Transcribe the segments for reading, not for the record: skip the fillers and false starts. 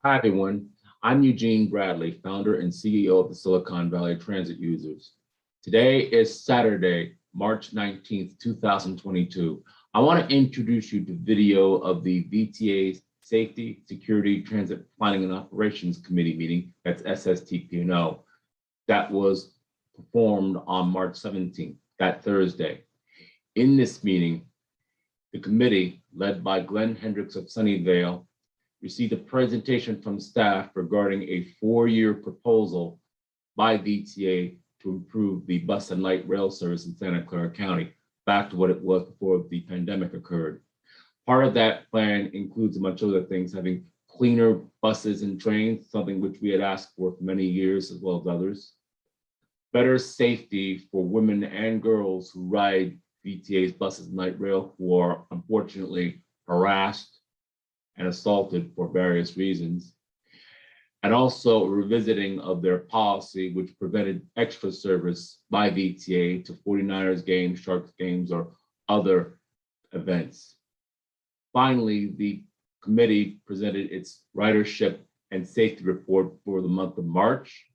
Hi, everyone. I'm Eugene Bradley, founder and CEO of the Silicon Valley Transit Users. Today is Saturday, March 19th, 2022. I want to introduce you to video of the VTA Safety, Security, Transit Planning and Operations Committee meeting, that's SSTPO, that was performed on March 17th, that Thursday. In this meeting, the committee, led by Glenn Hendricks of Sunnyvale, received a presentation from staff regarding a 4-year proposal by VTA to improve the bus and light rail service in Santa Clara County, back to what it was before the pandemic occurred. Part of that plan includes a bunch of other things, having cleaner buses and trains, something which we had asked for many years as well as others. Better safety for women and girls who ride VTA's buses and light rail, who are unfortunately harassed and assaulted for various reasons, and also a revisiting of their policy, which prevented extra service by VTA to 49ers games, Sharks games, or other events. Finally, the committee presented its ridership and safety report for the month of March.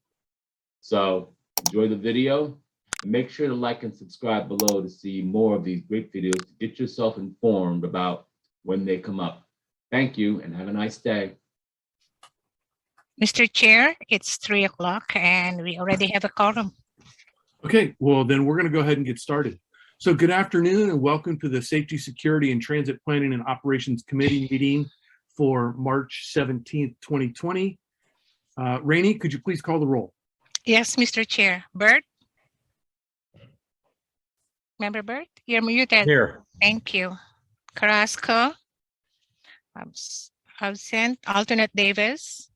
So enjoy the video and make sure to like and subscribe below to see more of these great videos to get yourself informed about when they come up. Thank you and have a nice day. Mr. Chair, it's 3 o'clock and we already have a quorum. Okay, well then we're going to go ahead and get started. So good afternoon and welcome to the Safety, Security, and Transit Planning and Operations Committee meeting for March 17th, 2020. Rainey, could you please call the roll? Yes, Mr. Chair. Bert? Member Bert, you're muted. Here. Thank you. Carrasco? Absent. Alternate Davis?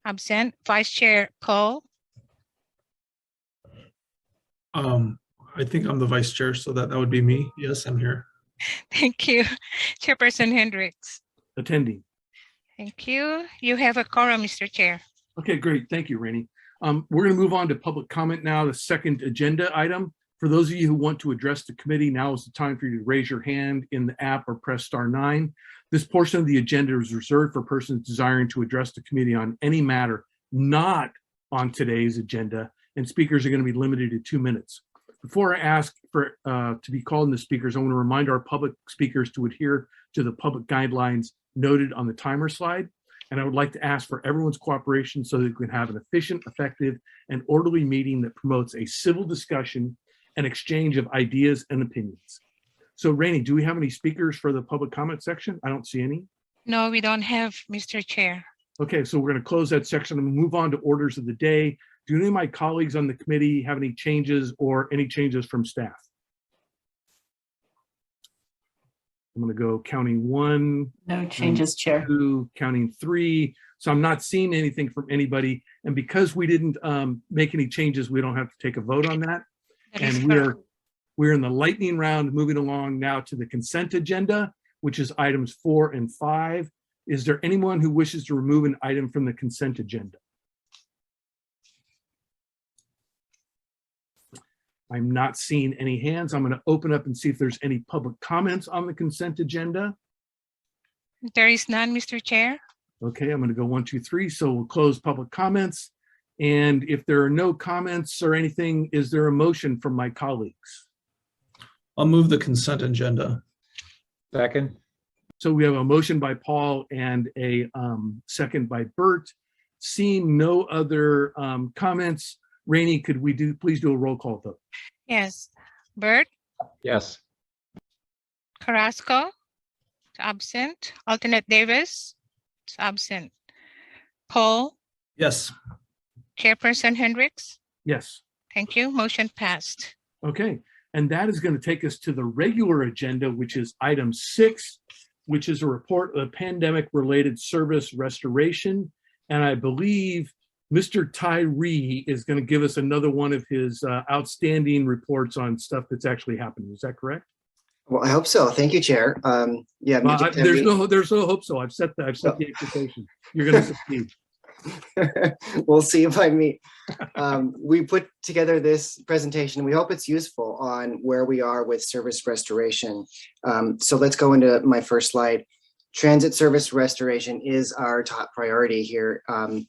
Absent. Vice Chair Cole? I think I'm the vice chair, so that would be me. Yes, I'm here. Thank you. Chairperson Hendricks? Attending. Thank you. You have a quorum, Mr. Chair. Okay, great. Thank you, Rainey. We're going to move on to public comment now, the second agenda item. For those of you who want to address the committee, now is the time for you to raise your hand in the app or press *9. This portion of the agenda is reserved for persons desiring to address the committee on any matter not on today's agenda, and speakers are going to be limited to 2 minutes. Before I ask for to be called in the speakers, I want to remind our public speakers to adhere to the public guidelines noted on the timer slide. And I would like to ask for everyone's cooperation so that we can have an efficient, effective, and orderly meeting that promotes a civil discussion and exchange of ideas and opinions. So Rainey, do we have any speakers for the public comment section? I don't see any. No, we don't have, Mr. Chair. Okay, so we're going to close that section and move on to orders of the day. Do any of my colleagues on the committee have any changes or any changes from staff? I'm going to go counting 1. No changes, Chair. 2, counting 3. So I'm not seeing anything from anybody. And because we didn't make any changes, we don't have to take a vote on that. And we're in the lightning round, moving along now to the consent agenda, which is items 4 and 5. Is there anyone who wishes to remove an item from the consent agenda? I'm not seeing any hands. I'm going to open up and see if there's any public comments on the consent agenda. There is none, Mr. Chair. Okay, I'm going to go 1, 2, 3. So we'll close public comments. And if there are no comments or anything, is there a motion from my colleagues? I'll move the consent agenda. Second. So we have a motion by Paul and a second by Bert. Seeing no other comments, Rainey, could we please do a roll call vote? Yes. Bert? Yes. Carrasco? Absent. Alternate Davis? Absent. Cole? Yes. Chairperson Hendricks? Yes. Thank you. Motion passed. Okay. And that is going to take us to the regular agenda, which is item 6, which is a report of pandemic-related service restoration. And I believe Mr. Tyree is going to give us another one of his outstanding reports on stuff that's actually happening. Is that correct? Well, I hope so. Thank you, Chair. Yeah, there's no hope so. I've set the expectation. You're going to succeed. We'll see if I meet. We put together this presentation. We hope it's useful on where we are with service restoration. So let's go into my first slide. transit service restoration is our top priority here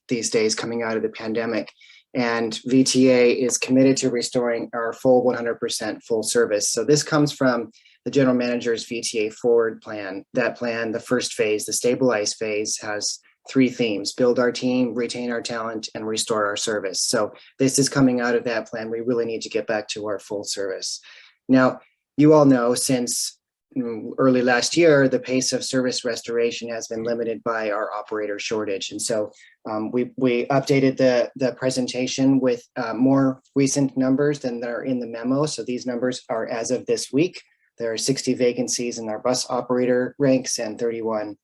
these days coming out of the pandemic. And VTA is committed to restoring our full 100% full service. So this comes from the general manager's VTA Forward plan. That plan, the first phase, the stabilize phase, has 3 themes: build our team, retain our talent, and restore our service. So this is coming out of that plan. We really need to get back to our full service. Now, you all know since early last year, the pace of service restoration has been limited by our operator shortage. And so we updated the presentation with more recent numbers than that are in the memo. So these numbers are as of this week. There are 60 vacancies in our bus operator ranks and 31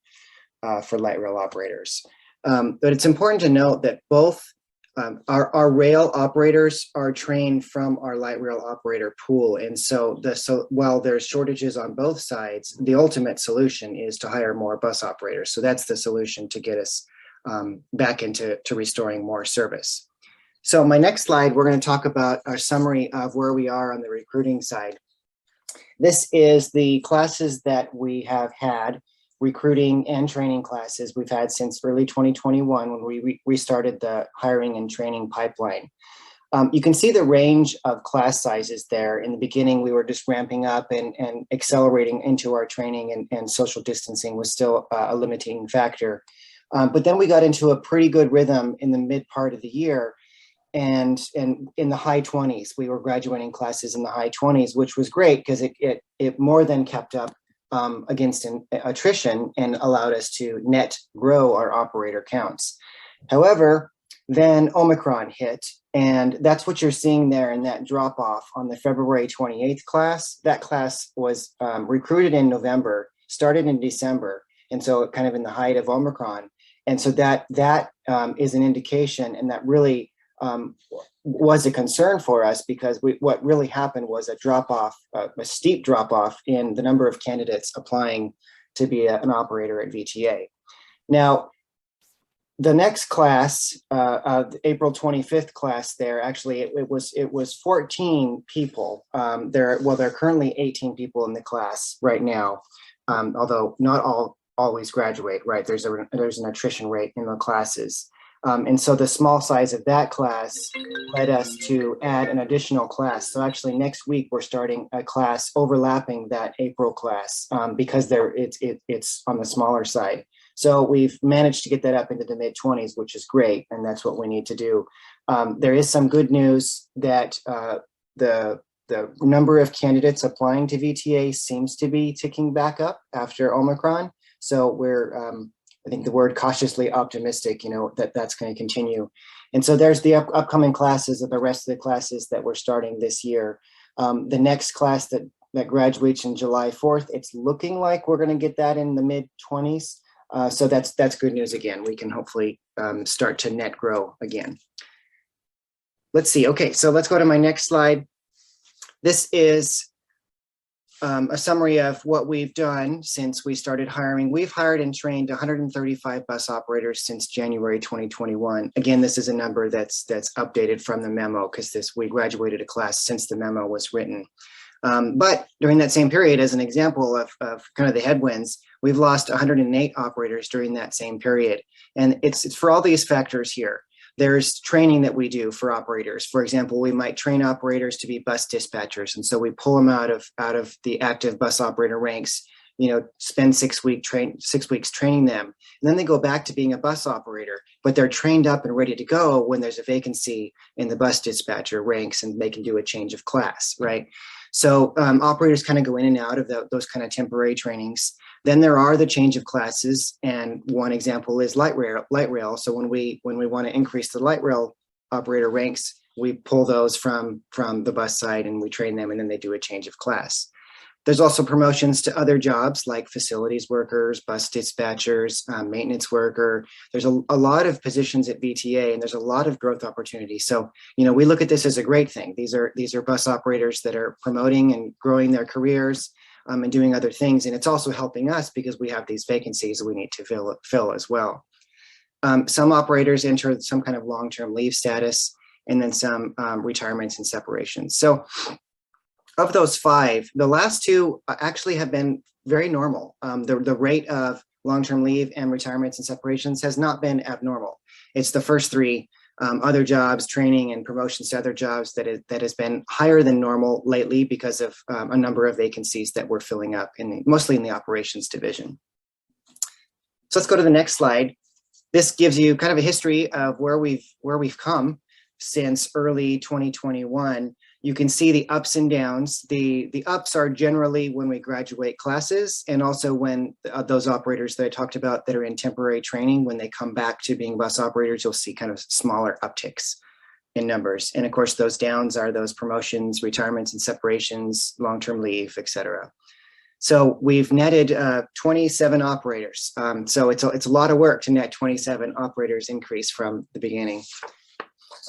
for light rail operators. But it's important to note that both our rail operators are trained from our light rail operator pool. And so while there's shortages on both sides, the ultimate solution is to hire more bus operators. So that's the solution to get us back into restoring more service. So my next slide, we're going to talk about our summary of where we are on the recruiting side. This is the classes that we have had, recruiting and training classes we've had since early 2021 when we restarted the hiring and training pipeline. You can see the range of class sizes there. In the beginning, we were just ramping up and accelerating into our training, and social distancing was still a limiting factor. But then we got into a pretty good rhythm in the mid part of the year, and in the high 20s. We were graduating classes in the high 20s, which was great because it more than kept up against attrition and allowed us to net grow our operator counts. However, then Omicron hit, and that's what you're seeing there in that drop off on the February 28th class. That class was recruited in November, started in December, and so kind of in the height of Omicron. And so that is an indication, and that really was a concern for us, because what really happened was a drop off, a steep drop off in the number of candidates applying to be an operator at VTA. Now, the next class, the April 25th class there, actually it was 14 people. There are currently 18 people in the class right now, although not all always graduate, right? There's an attrition rate in the classes. And so the small size of that class led us to add an additional class. So actually next week, we're starting a class overlapping that April class because it's on the smaller side. So we've managed to get that up into the mid 20s, which is great. And that's what we need to do. There is some good news that the number of candidates applying to VTA seems to be ticking back up after Omicron. So we're, I think the word cautiously optimistic, that's going to continue. And so there's the upcoming classes of the rest of the classes that we're starting this year. The next class that graduates in July 4th, it's looking like we're going to get that in the mid 20s. So that's good news again. We can hopefully start to net grow again. Let's see. Okay, so let's go to my next slide. This is a summary of what we've done since we started hiring. We've hired and trained 135 bus operators since January 2021. Again, this is a number that's updated from the memo because we graduated a class since the memo was written. But during that same period, as an example of kind of the headwinds, we've lost 108 operators during that same period. And it's for all these factors here. There's training that we do for operators. For example, we might train operators to be bus dispatchers. And so we pull them out of the active bus operator ranks, spend 6 weeks training them. And then they go back to being a bus operator, but they're trained up and ready to go when there's a vacancy in the bus dispatcher ranks and they can do a change of class, right? So operators kind of go in and out of those kind of temporary trainings. Then there are the change of classes, and one example is light rail. So when we want to increase the light rail operator ranks, we pull those from the bus side and we train them, and then they do a change of class. There's also promotions to other jobs like facilities workers, bus dispatchers, maintenance worker. There's a lot of positions at VTA, and there's a lot of growth opportunities. So, we look at this as a great thing. These are bus operators that are promoting and growing their careers and doing other things. And it's also helping us because we have these vacancies that we need to fill as well. Some operators enter some kind of long-term leave status, and then some retirements and separations. So of those 5, the last 2 actually have been very normal. The rate of long-term leave, and retirements and separations has not been abnormal. It's the first three, other jobs, training and promotions to other jobs that has been higher than normal lately because of a number of vacancies that we're filling up mostly in the operations division. So let's go to the next slide. This gives you kind of a history of where we've come since early 2021. You can see the ups and downs. The ups are generally when we graduate classes, and also when those operators that I talked about that are in temporary training, when they come back to being bus operators, you'll see kind of smaller upticks in numbers. And of course, those downs are those promotions, retirements and separations, long-term leave, et cetera. So we've netted 27 operators. So it's a lot of work to net 27 operators increase from the beginning.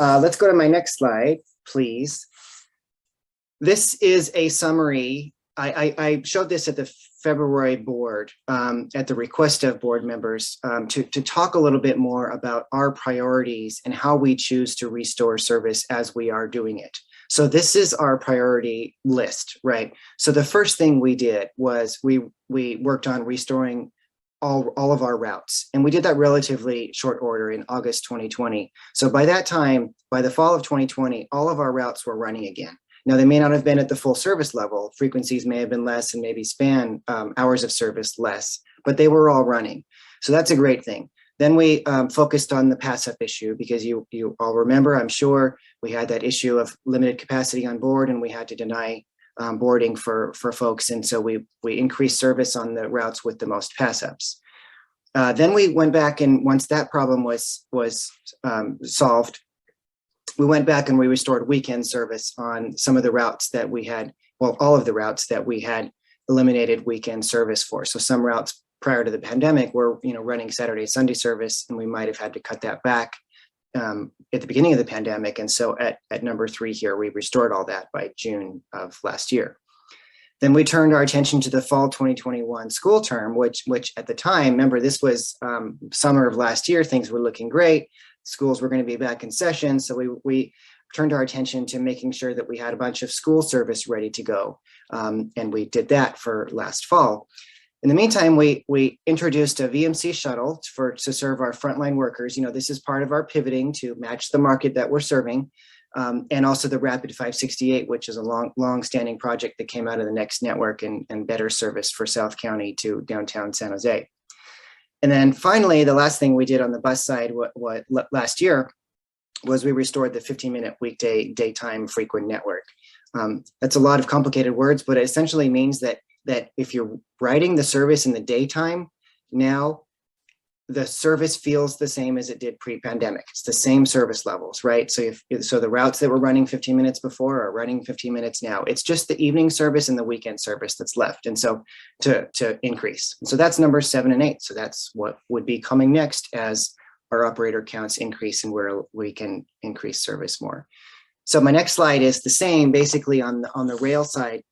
Let's go to my next slide, please. This is a summary. I showed this at the February board at the request of board members to talk a little bit more about our priorities and how we choose to restore service as we are doing it. So this is our priority list, right? So the first thing we did was we worked on restoring all of our routes. And we did that relatively short order in August 2020. So by that time, by the fall of 2020, all of our routes were running again. Now, they may not have been at the full service level. Frequencies may have been less and maybe span hours of service less, but they were all running. So that's a great thing. Then we focused on the pass-up issue because you all remember, I'm sure, we had that issue of limited capacity on board and we had to deny boarding for folks. And so we increased service on the routes with the most pass-ups. Then we went back, and once that problem was solved, we went back and we restored weekend service on some of the routes that we had, well, all of the routes that we had eliminated weekend service for. So some routes prior to the pandemic were, running Saturday, Sunday service, and we might have had to cut that back at the beginning of the pandemic. And so at number 3 here, we restored all that by June of last year. Then we turned our attention to the fall 2021 school term, which at the time, remember, this was summer of last year, things were looking great. Schools were going to be back in session. So we turned our attention to making sure that we had a bunch of school service ready to go. And we did that for last fall. In the meantime, we introduced a VMC shuttle to serve our frontline workers. This is part of our pivoting to match the market that we're serving. And also the Rapid 568, which is a long-standing project that came out of the Next Network and better service for South County to downtown San Jose. And then finally, the last thing we did on the bus side what last year was we restored the 15-minute weekday daytime frequent network. That's a lot of complicated words, but it essentially means that if you're riding the service in the daytime, now the service feels the same as it did pre-pandemic. It's the same service levels, right? So the routes that were running 15 minutes before are running 15 minutes now. It's just the evening service and the weekend service that's left. And so to increase. And so that's numbers 7 and 8. So that's what would be coming next as our operator counts increase and where we can increase service more. So my next slide is the same, basically on the rail side,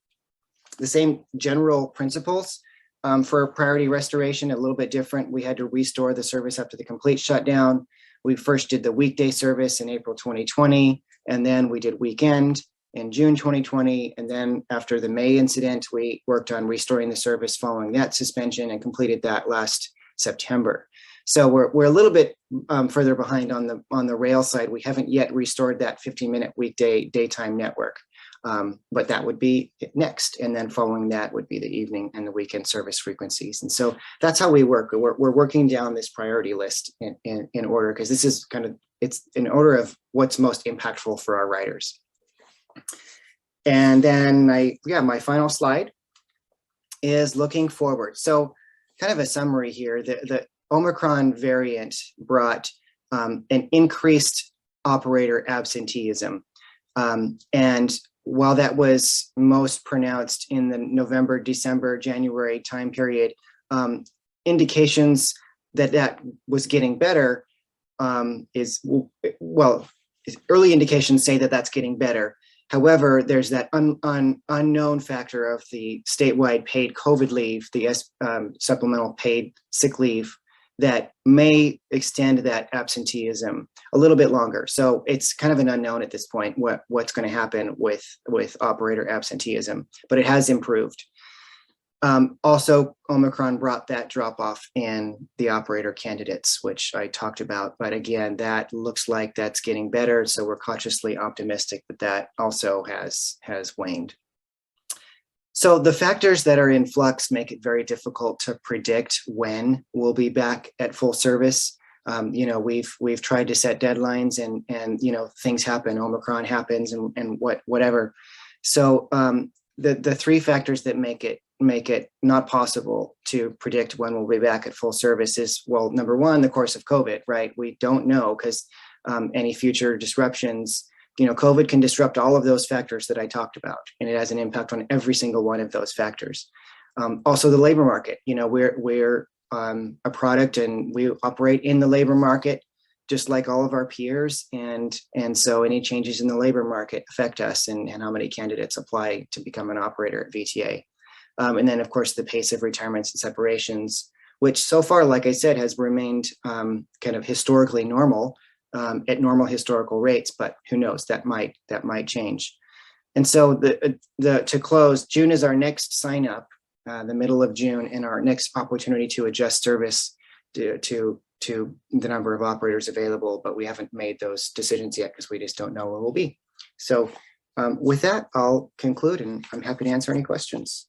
the same general principles. For priority restoration, a little bit different. We had to restore the service after the complete shutdown. We first did the weekday service in April 2020, and then we did weekend in June 2020. And then after the May incident, we worked on restoring the service following that suspension and completed that last September. So we're a little bit further behind on the rail side. We haven't yet restored that 15-minute weekday daytime network. But that would be next. And then following that would be the evening and the weekend service frequencies. And so that's how we work. We're working down this priority list in order, because this is it's in order of what's most impactful for our riders. And then my final slide is looking forward. So kind of a summary here. The Omicron variant brought an increased operator absenteeism. And while that was most pronounced in the November, December, January time period, indications that was getting better early indications say that that's getting better. However, there's that unknown factor of the statewide paid COVID leave, the supplemental paid sick leave, that may extend that absenteeism a little bit longer. So it's kind of an unknown at this point what's going to happen with operator absenteeism, but it has improved. Also, Omicron brought that drop off in the operator candidates, which I talked about. But again, that looks like that's getting better. So we're cautiously optimistic that that also has waned. So the factors that are in flux make it very difficult to predict when we'll be back at full service. You know, we've tried to set deadlines and you know, things happen, Omicron happens and whatever. So the three factors that make it not possible to predict when we'll be back at full service is, well, number one, the course of COVID, right? We don't know because any future disruptions, you know, COVID can disrupt all of those factors that I talked about, and it has an impact on every single one of those factors. Also the labor market, you know, we're a product and we operate in the labor market just like all of our peers. And so any changes in the labor market affect us and how many candidates apply to become an operator at VTA. And then of course, the pace of retirements and separations, which so far, like I said, has remained kind of historically normal at normal historical rates, but who knows, that might change. And so to close, June is our next sign up, the middle of June, and our next opportunity to adjust service to the number of operators available, but we haven't made those decisions yet because we just don't know where we'll be. So with that, I'll conclude and I'm happy to answer any questions.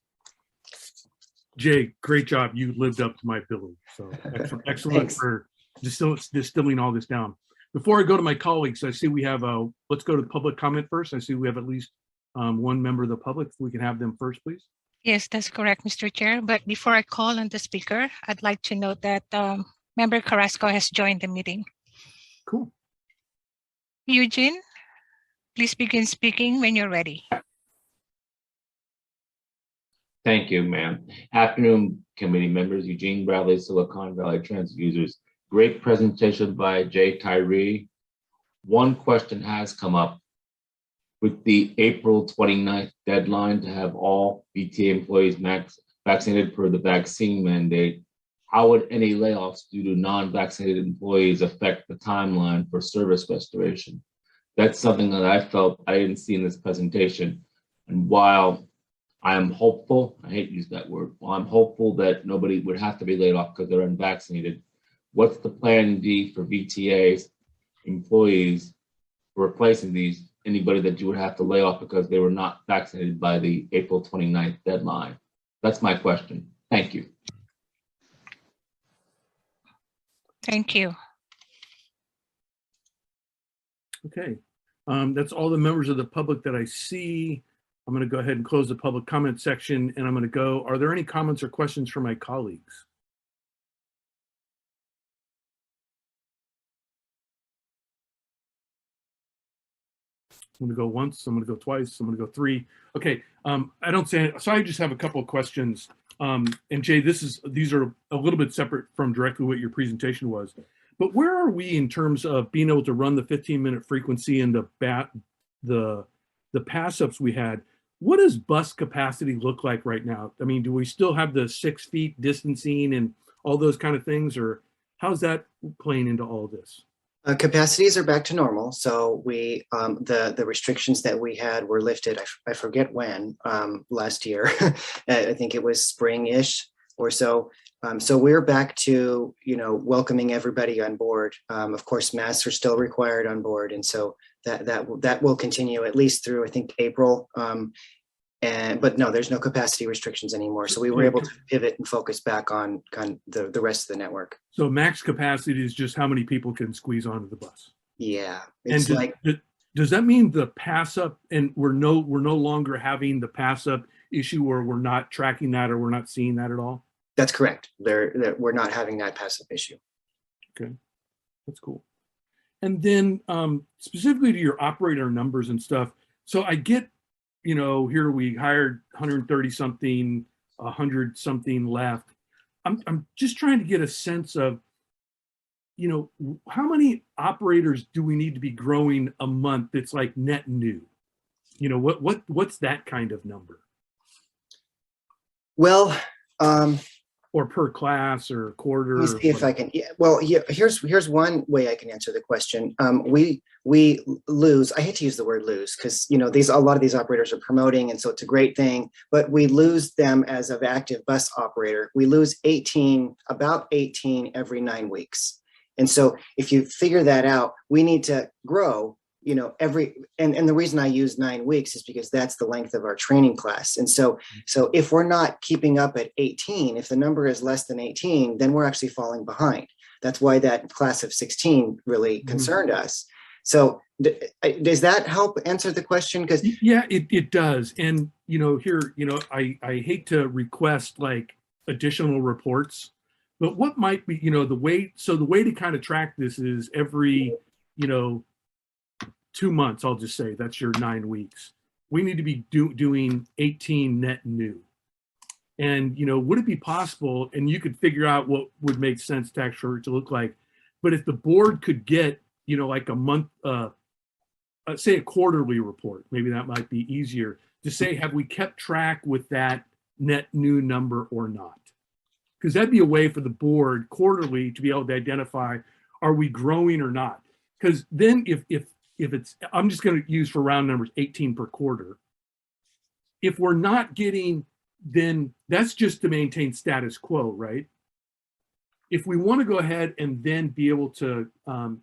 Jay, great job. You lived up to my billing. So excellent Thanks. for distilling all this down. Before I go to my colleagues, I see we have let's go to public comment first. I see we have at least one member of the public. If we can have them first, please. Yes, that's correct, Mr. Chair. But before I call on the speaker, I'd like to note that Member Carrasco has joined the meeting. Cool. Eugene, please begin speaking when you're ready. Thank you, ma'am. Afternoon, committee members, Eugene Bradley, Silicon Valley Transit users. Great presentation by Jay Tyree. One question has come up. With the April 29th deadline to have all VTA employees vaccinated per the vaccine mandate, how would any layoffs due to non-vaccinated employees affect the timeline for service restoration? That's something that I felt I didn't see in this presentation. And while I am hopeful, I hate to use that word, while I'm hopeful that nobody would have to be laid off because they're unvaccinated, what's the plan D for VTA's employees replacing these? Anybody that you would have to lay off because they were not vaccinated by the April 29th deadline? That's my question. Thank you. Thank you. Okay. That's all the members of the public that I see. I'm going to go ahead and close the public comment section, and I'm going to go. Are there any comments or questions from my colleagues? I'm going to go once, I'm going to go twice, I'm going to go three. Okay, I don't say it. So I just have a couple of questions. And Jay, these are a little bit separate from directly what your presentation was. But where are we in terms of being able to run the 15-minute frequency and the pass-ups we had? What does bus capacity look like right now? I mean, do we still have the 6 feet distancing and all those kind of things, or how's that playing into all this? Capacities are back to normal. So we, the restrictions that we had were lifted, I forget when, last year. I think it was spring-ish or so. So we're back to, you know, welcoming everybody on board. Of course, masks are still required on board. And so that will continue at least through, I think, April. But no, there's no capacity restrictions anymore. So we were able to pivot and focus back on the rest of the network. So max capacity is just how many people can squeeze onto the bus. Yeah. And does that mean the pass up, and we're no longer having the pass up issue, or we're not tracking that, or we're not seeing that at all? That's correct. We're not having that pass up issue. Okay, that's cool. And then specifically to your operator numbers and stuff. So I get, you know, here we hired 130 something, 100 something left. I'm just trying to get a sense of, you know, how many operators do we need to be growing a month that's like net new? You know, what's that kind of number? Well, or per class or quarter? Let me see if I can, yeah, well, yeah, here's one way I can answer the question. We lose, I hate to use the word lose, because a lot of these operators are promoting, and so it's a great thing, but we lose them as an active bus operator. We lose about 18 every 9 weeks. And so if you figure that out, we need to grow, and the reason I use 9 weeks is because that's the length of our training class. And so if we're not keeping up at 18, if the number is less than 18, then we're actually falling behind. That's why that class of 16 really concerned us. So does that help answer the question? Because yeah, it does. And here, I hate to request like additional reports, but what might be, the way to kind of track this is every, 2 months, I'll just say that's your 9 weeks. We need to be doing 18 net new. And, would it be possible, and you could figure out what would make sense to actually to look like, but if the board could get, like a month, say a quarterly report, maybe that might be easier to say, have we kept track with that net new number or not? Because that'd be a way for the board quarterly to be able to identify, are we growing or not? Because then if it's, I'm just going to use for round numbers, 18 per quarter. If we're not getting, then that's just to maintain status quo, right? If we want to go ahead and then be able to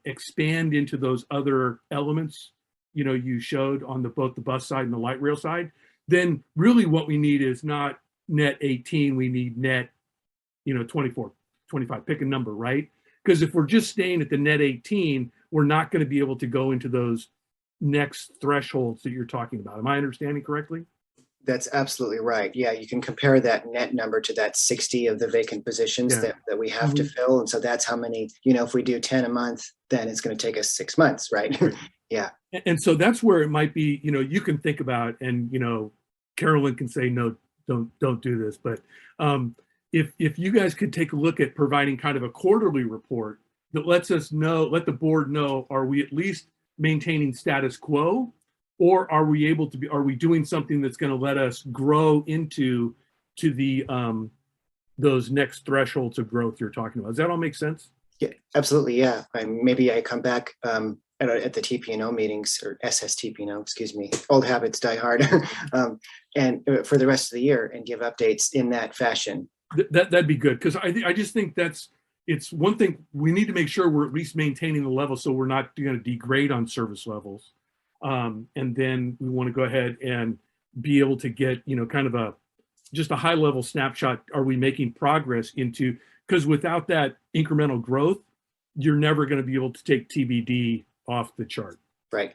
expand into those other elements, you showed on both the bus side and the light rail side, then really what we need is not net 18, we need net, 24, 25, pick a number, right? Because if we're just staying at the net 18, we're not going to be able to go into those next thresholds that you're talking about. Am I understanding correctly? that's absolutely right. Yeah, you can compare that net number to that 60 of the vacant positions Yeah. that we have to fill. And so that's how many, if we do 10 a month, then it's going to take us 6 months, right? Yeah. And so that's where it might be, you can think about, and, Carolyn can say, no, don't do this. But if you guys could take a look at providing kind of a quarterly report that lets us know, let the board know, are we at least maintaining status quo? Or are we able to be, are we doing something that's going to let us grow into the those next thresholds of growth you're talking about? Does that all make sense? Yeah, absolutely. Yeah. Maybe I come back at the TPNO meetings, or SSTPO, excuse me, old habits die hard, and for the rest of the year, and give updates in that fashion. That'd be good, because I just think it's one thing, we need to make sure we're at least maintaining the level so we're not going to degrade on service levels. And then we want to go ahead and be able to get, kind of just a high level snapshot. Are we making progress into, because without that incremental growth, you're never going to be able to take TBD off the chart. Right.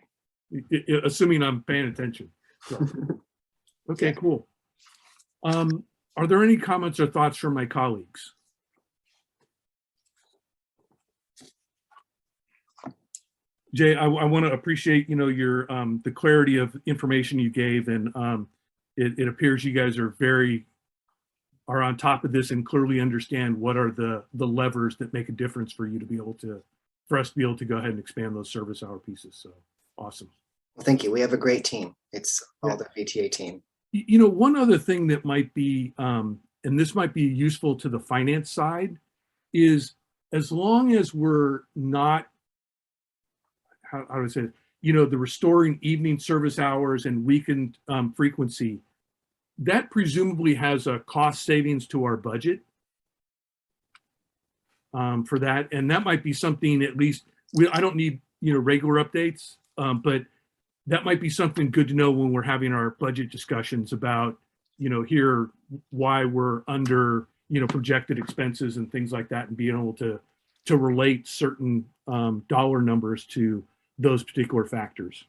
Assuming I'm paying attention. So, okay, cool. Are there any comments or thoughts from my colleagues? Jay, I want to appreciate, your the clarity of information you gave, and it appears you guys are on top of this and clearly understand what are the levers that make a difference for you to be able to, for us to be able to go ahead and expand those service hour pieces. So awesome. Well, thank you. We have a great team. It's all the VTA team. One other thing that might be, and this might be useful to the finance side, is as long as we're not, how do I say it? The restoring evening service hours and weekend frequency, that presumably has a cost savings to our budget for that. And that might be something, at least, I don't need, regular updates, but that might be something good to know when we're having our budget discussions about, here, why we're under, projected expenses and things like that, and being able to relate certain dollar numbers to those particular factors.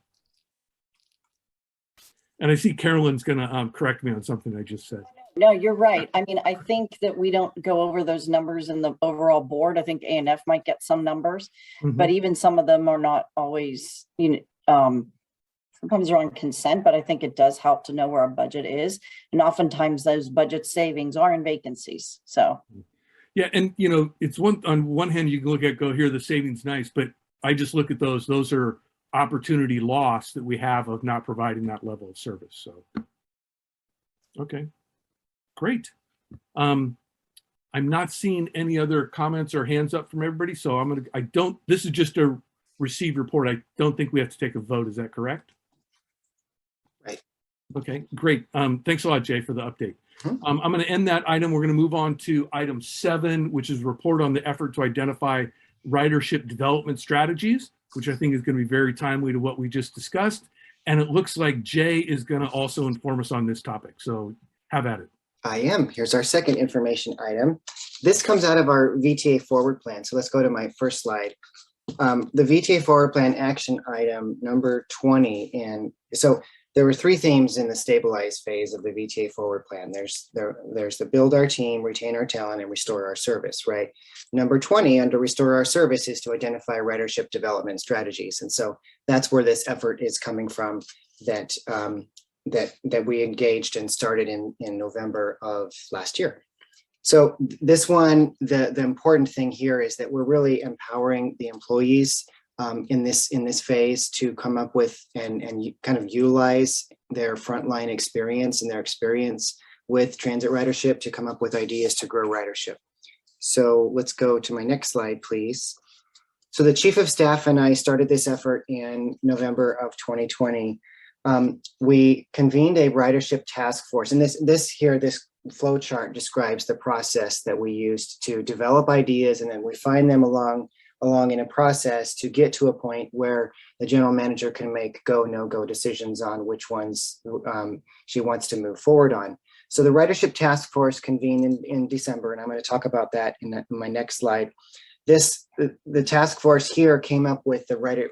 And I see Carolyn's going to correct me on something I just said. No, you're right. I mean, I think that we don't go over those numbers in the overall board. I think A&F might get some numbers, but even some of them are not always, sometimes they're on consent, but I think it does help to know where our budget is. And oftentimes those budget savings are in vacancies. So. Yeah. And, it's on one hand, you can look at, here, the savings nice, but I just look at those are opportunity loss that we have of not providing that level of service. So, okay, great. I'm not seeing any other comments or hands up from everybody, so this is just a received report. I don't think we have to take a vote. Is that correct? Right. Okay, great. Thanks a lot, Jay, for the update. Mhm. I'm going to end that item. We're going to move on to item 7, which is report on the effort to identify ridership development strategies, which I think is going to be very timely to what we just discussed. And it looks like Jay is going to also inform us on this topic. So have at it. I am. Here's our second information item. This comes out of our VTA Forward Plan. So let's go to my first slide. The VTA Forward Plan action item number 20. And so there were 3 themes in the stabilize phase of the VTA Forward Plan. There's the build our team, retain our talent, and restore our service, right? Number 20 under restore our service is to identify ridership development strategies. And so that's where this effort is coming from that we engaged and started in November of last year. So this one, the important thing here is that we're really empowering the employees in this phase to come up with and kind of utilize their frontline experience and their experience with transit ridership to come up with ideas to grow ridership. So let's go to my next slide, please. So the Chief of Staff and I started this effort in November of 2020. We convened a ridership task force, and this flow chart describes the process that we used to develop ideas, and then refine them along in a process to get to a point where the general manager can make go, no-go decisions on which ones she wants to move forward on. So the ridership task force convened in December, and I'm going to talk about that in my next slide. The task force here came up with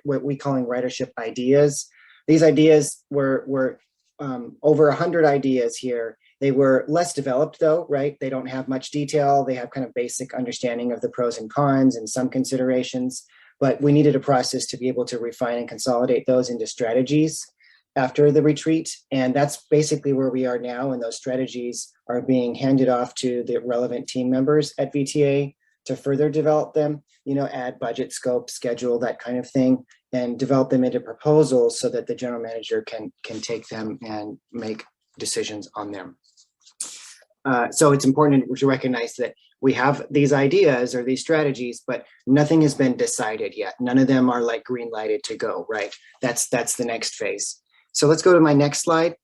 what we calling ridership ideas. These ideas were over 100 ideas here. They were less developed though, right? They don't have much detail. They have kind of basic understanding of the pros and cons and some considerations, but we needed a process to be able to refine and consolidate those into strategies after the retreat. And that's basically where we are now. And those strategies are being handed off to the relevant team members at VTA to further develop them, add budget, scope, schedule, that kind of thing, and develop them into proposals so that the general manager can take them and make decisions on them. So it's important to recognize that we have these ideas or these strategies, but nothing has been decided yet. None of them are like green lighted to go, right? That's the next phase. So let's go to my next slide.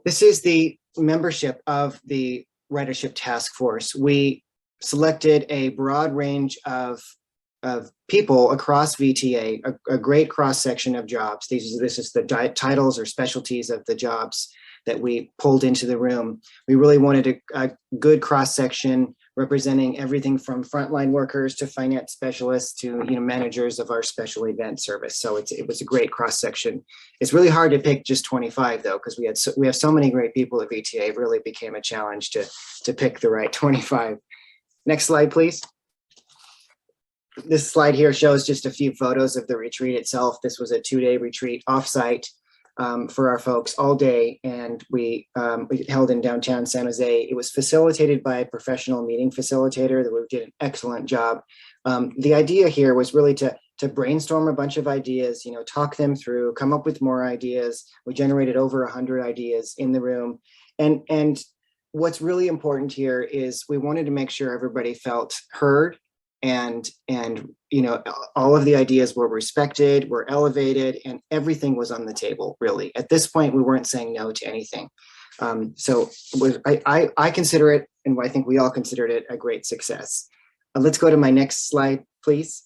This is the membership of the Ridership Task Force. We selected a broad range of people across VTA, a great cross-section of jobs. This is the titles or specialties of the jobs that we pulled into the room. We really wanted a good cross-section representing everything from frontline workers to finance specialists to managers of our special event service. So it was a great cross-section. It's really hard to pick just 25 though, because we have so many great people at VTA. It really became a challenge to pick the right 25. Next slide, please. This slide here shows just a few photos of the retreat itself. This was a 2-day retreat offsite for our folks all day, and we held in downtown San Jose. It was facilitated by a professional meeting facilitator that did an excellent job. The idea here was really to brainstorm a bunch of ideas, talk them through, come up with more ideas. We generated over 100 ideas in the room, and what's really important here is we wanted to make sure everybody felt heard, and all of the ideas were respected, were elevated, and everything was on the table, really. At this point, we weren't saying no to anything. So I consider it, and I think we all considered it, a great success. Let's go to my next slide, please.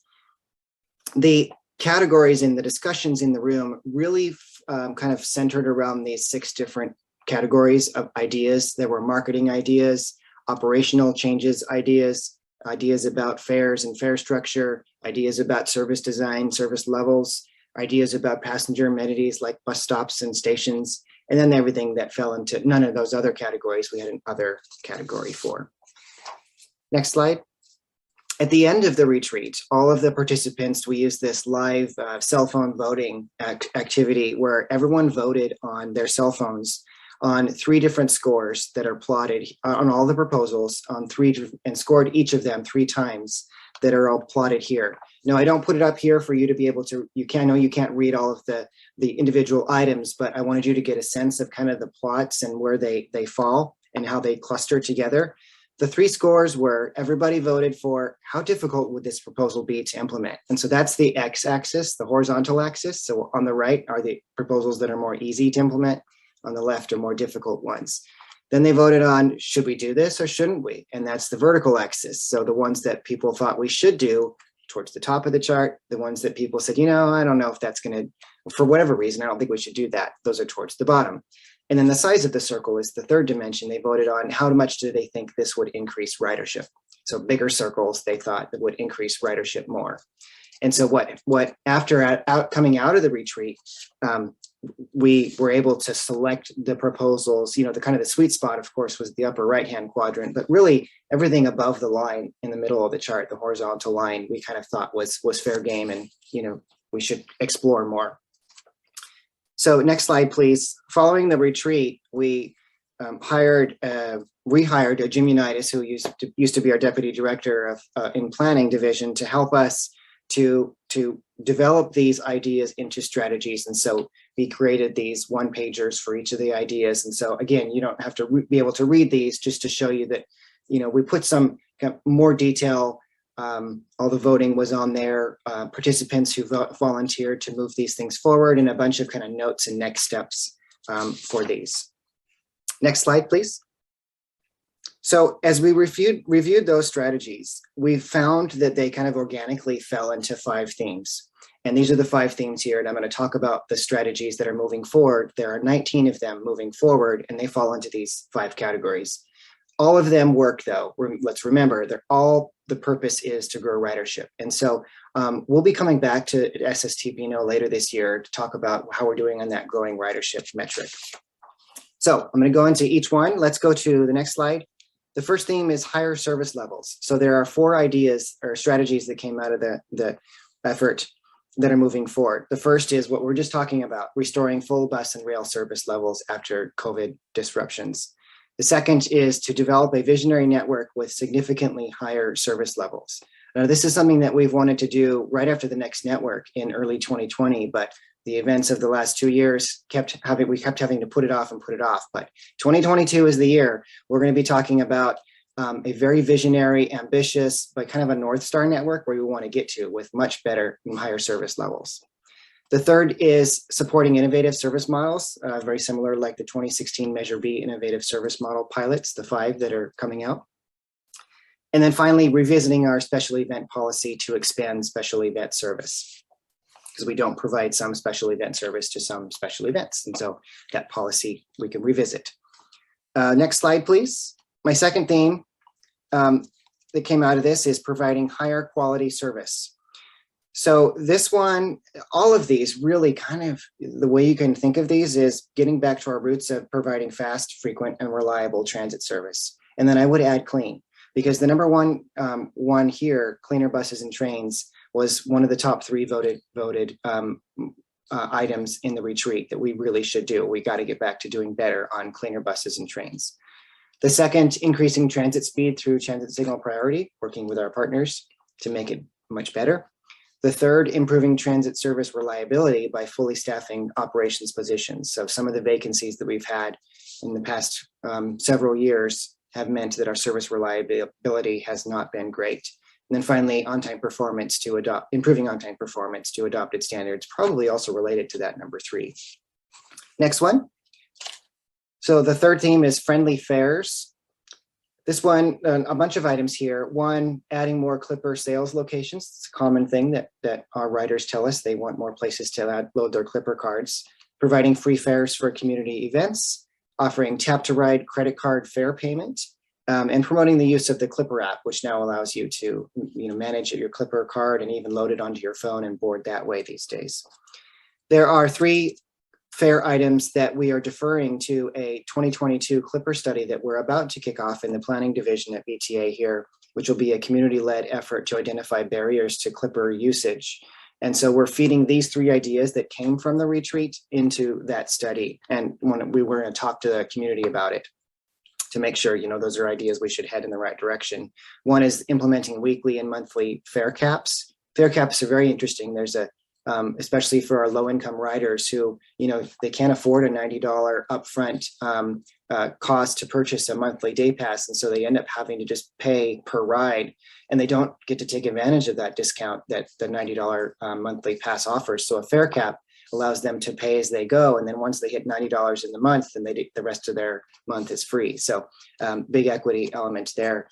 The categories and the discussions in the room really kind of centered around these 6 different categories of ideas. There were marketing ideas, operational changes ideas, ideas about fares and fare structure, ideas about service design, service levels, ideas about passenger amenities like bus stops and stations, and then everything that fell into none of those other categories. We had an other category for. Next slide. At the end of the retreat, all of the participants, we used this live cell phone voting activity where everyone voted on their cell phones on 3 different scores that are plotted on all the proposals on 3 and scored each of them 3 times that are all plotted here. Now, I don't put it up here for you to be able to, I know you can't read all of the individual items, but I wanted you to get a sense of kind of the plots and where they fall and how they cluster together. the three scores were everybody voted for how difficult would this proposal be to implement. And so that's the x-axis, the horizontal axis. So on the right are the proposals that are more easy to implement. On the left are more difficult ones. Then they voted on, should we do this or shouldn't we? And that's the vertical axis. So the ones that people thought we should do towards the top of the chart, the ones that people said, you know, I don't know if that's going to, for whatever reason, I don't think we should do that. Those are towards the bottom. And then the size of the circle is the third dimension. They voted on how much do they think this would increase ridership. So bigger circles, they thought that would increase ridership more. And so what after coming out of the retreat, we were able to select the proposals, you know, the kind of the sweet spot, of course, was the upper right-hand quadrant, but really everything above the line in the middle of the chart, the horizontal line, we kind of thought was fair game and, you know, we should explore more. So next slide, please. Following the retreat, we rehired Jim Unitas, who used to be our deputy director of in planning division, to help us to develop these ideas into strategies. And so he created these one-pagers for each of the ideas. And so again, you don't have to be able to read these, just to show you that, you know, we put some kind of more detail. All the voting was on there, participants who volunteered to move these things forward, and a bunch of kind of notes and next steps for these. Next slide, please. So as we reviewed those strategies, we found that they kind of organically fell into 5 themes. And these are the 5 themes here. And I'm going to talk about the strategies that are moving forward. There are 19 of them moving forward, and they fall into these 5 categories. All of them work, though. Let's remember, they're all, the purpose is to grow ridership. And so we'll be coming back to SSTPO later this year to talk about how we're doing on that growing ridership metric. So I'm going to go into each one. Let's go to the next slide. The first theme is higher service levels. So there are 4 ideas or strategies that came out of the effort that are moving forward. The first is what we're just talking about, restoring full bus and rail service levels after COVID disruptions. The second is to develop a visionary network with significantly higher service levels. Now, this is something that we've wanted to do right after the next network in early 2020, but the events of the last 2 years we kept having to put it off and put it off. But 2022 is the year we're going to be talking about a very visionary, ambitious, but kind of a North Star network where we want to get to with much better and higher service levels. The third is supporting innovative service models, very similar like the 2016 Measure B innovative service model pilots, the 5 that are coming out. And then finally, revisiting our special event policy to expand special event service, because we don't provide some special event service to some special events. And so that policy we can revisit. Next slide, please. My second theme that came out of this is providing higher quality service. So this one, all of these really kind of, the way you can think of these is getting back to our roots of providing fast, frequent, and reliable transit service. And then I would add clean, because the number one here, cleaner buses and trains, was one of the top 3 voted items in the retreat that we really should do. We got to get back to doing better on cleaner buses and trains. The second, increasing transit speed through transit signal priority, working with our partners to make it much better. The third, improving transit service reliability by fully staffing operations positions. So some of the vacancies that we've had in the past several years have meant that our service reliability has not been great. And then finally, on-time performance to improving on-time performance to adopted standards, probably also related to that number 3. Next one. So the third theme is friendly fares. This one, a bunch of items here. One, adding more Clipper sales locations. It's a common thing that our riders tell us. They want more places to load their Clipper cards. Providing free fares for community events. Offering tap to ride credit card fare payment. And promoting the use of the Clipper app, which now allows you to manage your Clipper card and even load it onto your phone and board that way these days. There are 3 fare items that we are deferring to a 2022 Clipper study that we're about to kick off in the planning division at VTA here, which will be a community-led effort to identify barriers to Clipper usage. And so we're feeding these 3 ideas that came from the retreat into that study. And we were going to talk to the community about it to make sure, those are ideas we should head in the right direction. One is implementing weekly and monthly fare caps. Fare caps are very interesting. There's a especially for our low-income riders who, they can't afford a $90 upfront cost to purchase a monthly day pass. And so they end up having to just pay per ride, and they don't get to take advantage of that discount that the $90 monthly pass offers. So a fare cap allows them to pay as they go. And then once they hit $90 in the month, then the rest of their month is free. So big equity element there.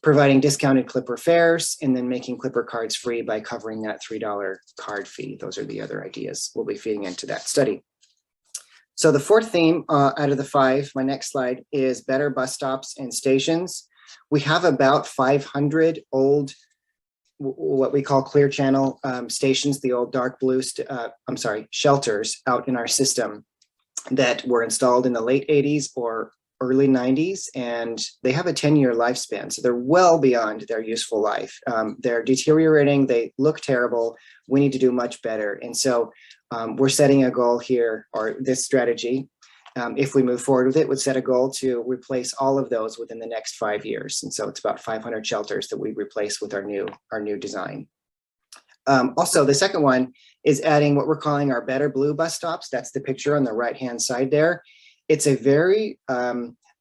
Providing discounted Clipper fares, and then making Clipper cards free by covering that $3 card fee. Those are the other ideas we'll be feeding into that study. So the fourth theme out of the 5, my next slide, is better bus stops and stations. We have about 500 old, what we call clear channel stations, the old dark blue, shelters out in our system that were installed in the late 80s or early 90s, and they have a 10-year lifespan. So they're well beyond their useful life. They're deteriorating, they look terrible. We need to do much better. And so we're setting a goal here, or this strategy, if we move forward with it, would set a goal to replace all of those within the next 5 years. And so it's about 500 shelters that we replace with our new design. Also, the second one is adding what we're calling our better blue bus stops. That's the picture on the right-hand side there. It's a very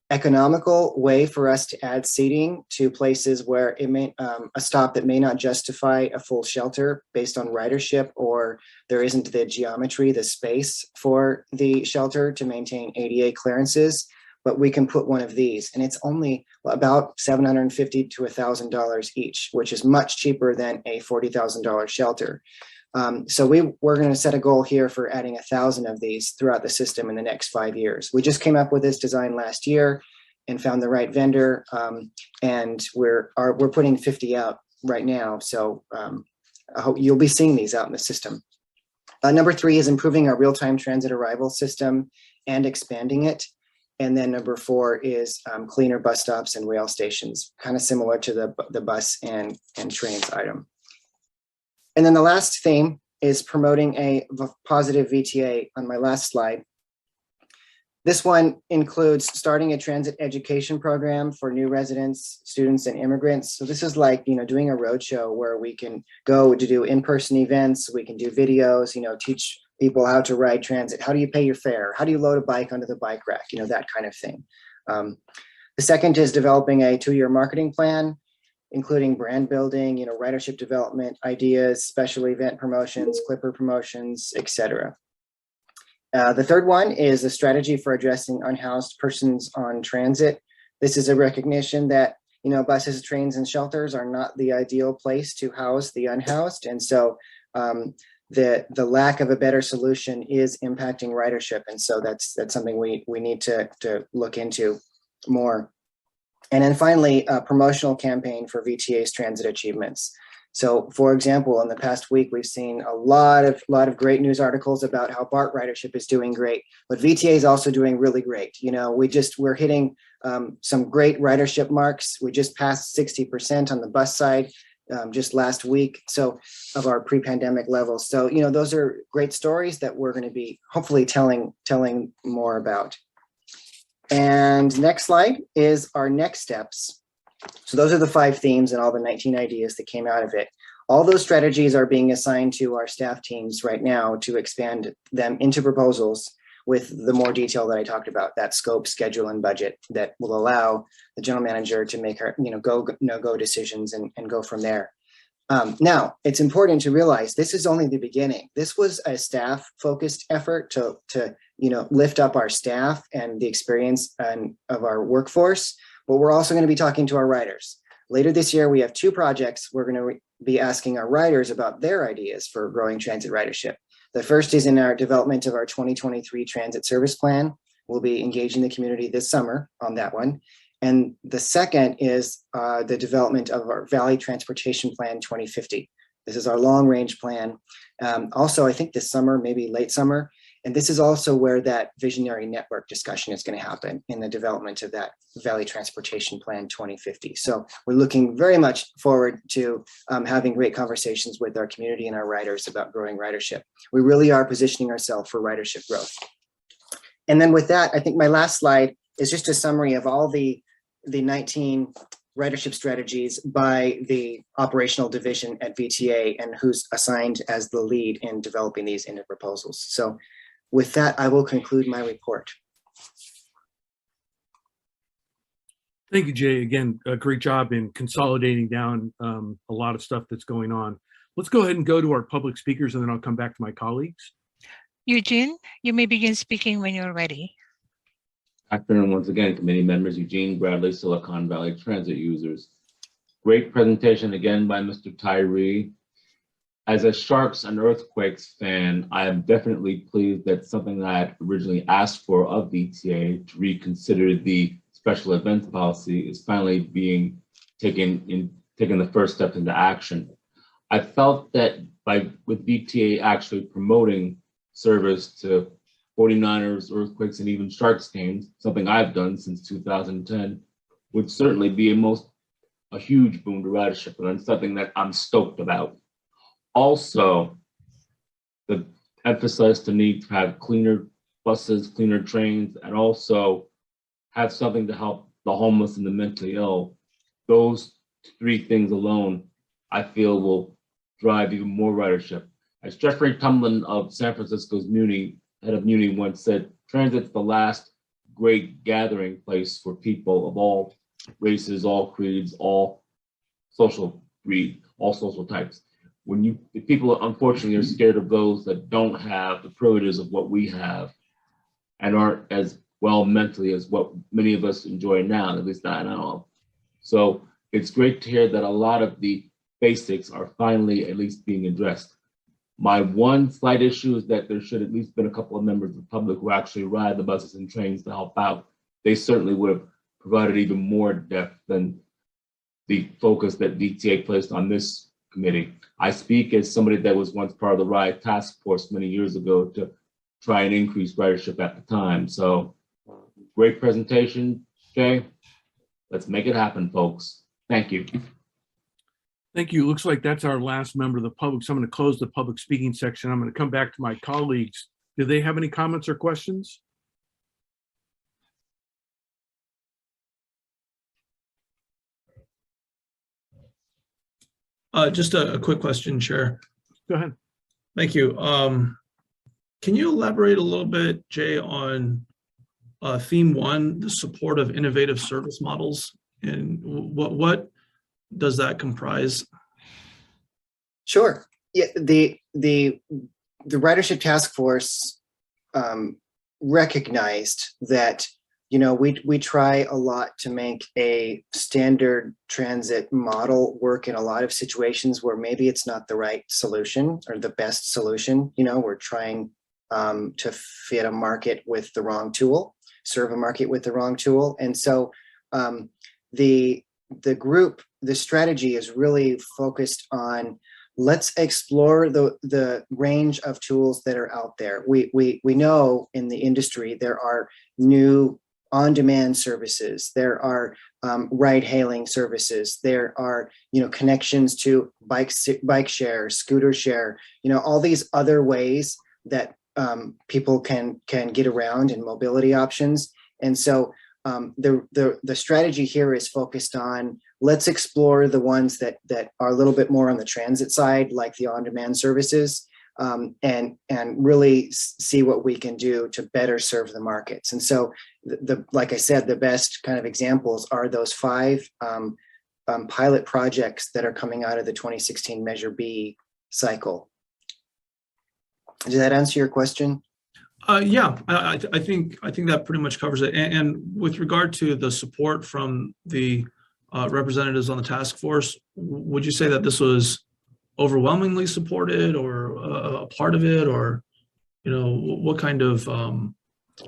economical way for us to add seating to places where it may a stop that may not justify a full shelter based on ridership, or there isn't the geometry, the space for the shelter to maintain ADA clearances. But we can put one of these, and it's only about $750 to $1,000 each, which is much cheaper than a $40,000 shelter. So we're going to set a goal here for adding 1,000 of these throughout the system in the next 5 years. We just came up with this design last year and found the right vendor, and we're putting 50 out right now. So I hope you'll be seeing these out in the system. Number 3 is improving our real-time transit arrival system and expanding it. And then number 4 is cleaner bus stops and rail stations, kind of similar to the bus and trains item. And then the last theme is promoting a positive VTA on my last slide. This one includes starting a transit education program for new residents, students, and immigrants. So this is like, doing a roadshow where we can go to do in-person events. We can do videos, teach people how to ride transit. How do you pay your fare? How do you load a bike onto the bike rack? That kind of thing. The second is developing a 2-year marketing plan, including brand building, ridership development ideas, special event promotions, Clipper promotions, etc. The third one is a strategy for addressing unhoused persons on transit. This is a recognition that, buses, trains, and shelters are not the ideal place to house the unhoused. And so the lack of a better solution is impacting ridership. And so that's something we need to look into more. And then finally, a promotional campaign for VTA's transit achievements. So, for example, in the past week, we've seen a lot of great news articles about how BART ridership is doing great, but VTA is also doing really great. We're hitting some great ridership marks. We just passed 60% on the bus side just last week, so of our pre-pandemic levels. So, those are great stories that we're going to be hopefully telling more about. And next slide is our next steps. So those are the 5 themes and all the 19 ideas that came out of it. All those strategies are being assigned to our staff teams right now to expand them into proposals with the more detail that I talked about, that scope, schedule, and budget that will allow the general manager to make her, go, no-go decisions and go from there. Now, it's important to realize this is only the beginning. This was a staff-focused effort to lift up our staff and the experience of our workforce, but we're also going to be talking to our riders. Later this year, we have 2 projects. We're going to be asking our riders about their ideas for growing transit ridership. The first is in our development of our 2023 transit service plan. We'll be engaging the community this summer on that one. And the second is the development of our Valley Transportation Plan 2050. This is our long range plan. Also, I think this summer, maybe late summer. And this is also where that visionary network discussion is going to happen in the development of that Valley Transportation Plan 2050. So we're looking very much forward to having great conversations with our community and our riders about growing ridership. We really are positioning ourselves for ridership growth. And then with that, I think my last slide is just a summary of all the 19 ridership strategies by the operational division at VTA and who's assigned as the lead in developing these into proposals. So with that, I will conclude my report. Thank you, Jay. Again, a great job in consolidating down a lot of stuff that's going on. Let's go ahead and go to our public speakers, and then I'll come back to my colleagues. Eugene, you may begin speaking when you're ready. Afternoon, once again, committee members, Eugene Bradley, Silicon Valley Transit users. Great presentation again by Mr. Tyree. As a Sharks and Earthquakes fan, I am definitely pleased that something that I had originally asked for of VTA to reconsider the special events policy is finally being taken the first step into action. I felt that with VTA actually promoting service to 49ers, Earthquakes, and even Sharks games, something I've done since 2010, would certainly be a huge boon to ridership, and something that I'm stoked about. Also, the emphasize the need to have cleaner buses, cleaner trains, and also have something to help the homeless and the mentally ill. Those three things alone, I feel, will drive even more ridership. As Jeffrey Tumlin of San Francisco's head of Muni once said, transit's the last great gathering place for people of all races, all creeds, all social types. If people unfortunately are scared of those that don't have the privileges of what we have and aren't as well mentally as what many of us enjoy now, at least I know. So it's great to hear that a lot of the basics are finally at least being addressed. My one slight issue is that there should at least been a couple of members of the public who actually ride the buses and trains to help out. They certainly would have provided even more depth than the focus that VTA placed on this committee. I speak as somebody that was once part of the ride task force many years ago to try and increase ridership at the time. So great presentation, Jay. Let's make it happen, folks. Thank you. Thank you. Looks like that's our last member of the public. So I'm going to close the public speaking section. I'm going to come back to my colleagues. Do they have any comments or questions? Just a quick question, Chair. Go ahead. Thank you. Can you elaborate a little bit, Jay, on theme 1, the support of innovative service models, and what does that comprise? Sure. Yeah, the Ridership Task Force recognized that, you know, we try a lot to make a standard transit model work in a lot of situations where maybe it's not the right solution or the best solution. You know, we're trying to fit a market with the wrong tool, serve a market with the wrong tool. And so the strategy is really focused on, let's explore the range of tools that are out there. We know in the industry there are new on-demand services, there are ride-hailing services, there are, you know, connections to bike share, scooter share, you know, all these other ways that people can get around, and mobility options. And so the strategy here is focused on, let's explore the ones that are a little bit more on the transit side, like the on-demand services, and really see what we can do to better serve the markets. And so, like I said, the best kind of examples are those 5 pilot projects that are coming out of the 2016 Measure B cycle. Does that answer your question? Yeah, I think that pretty much covers it. And with regard to the support from the representatives on the task force, would you say that this was overwhelmingly supported, or a part of it, or, you know, what kind of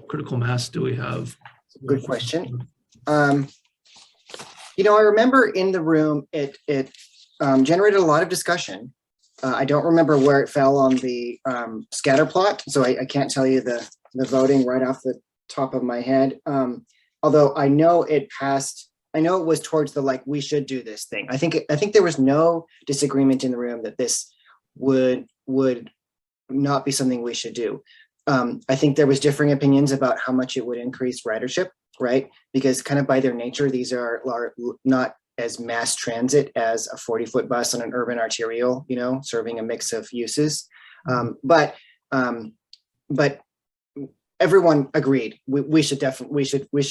critical mass do we have? Good question. You know, I remember in the room, it generated a lot of discussion. I don't remember where it fell on the scatter plot, so I can't tell you the voting right off the top of my head. Although I know it passed, I know it was towards the, like, we should do this thing. I think there was no disagreement in the room that this would not be something we should do. I think there was differing opinions about how much it would increase ridership, right? Because kind of by their nature, these are not as mass transit as a 40-foot bus on an urban arterial, serving a mix of uses. But everyone agreed we should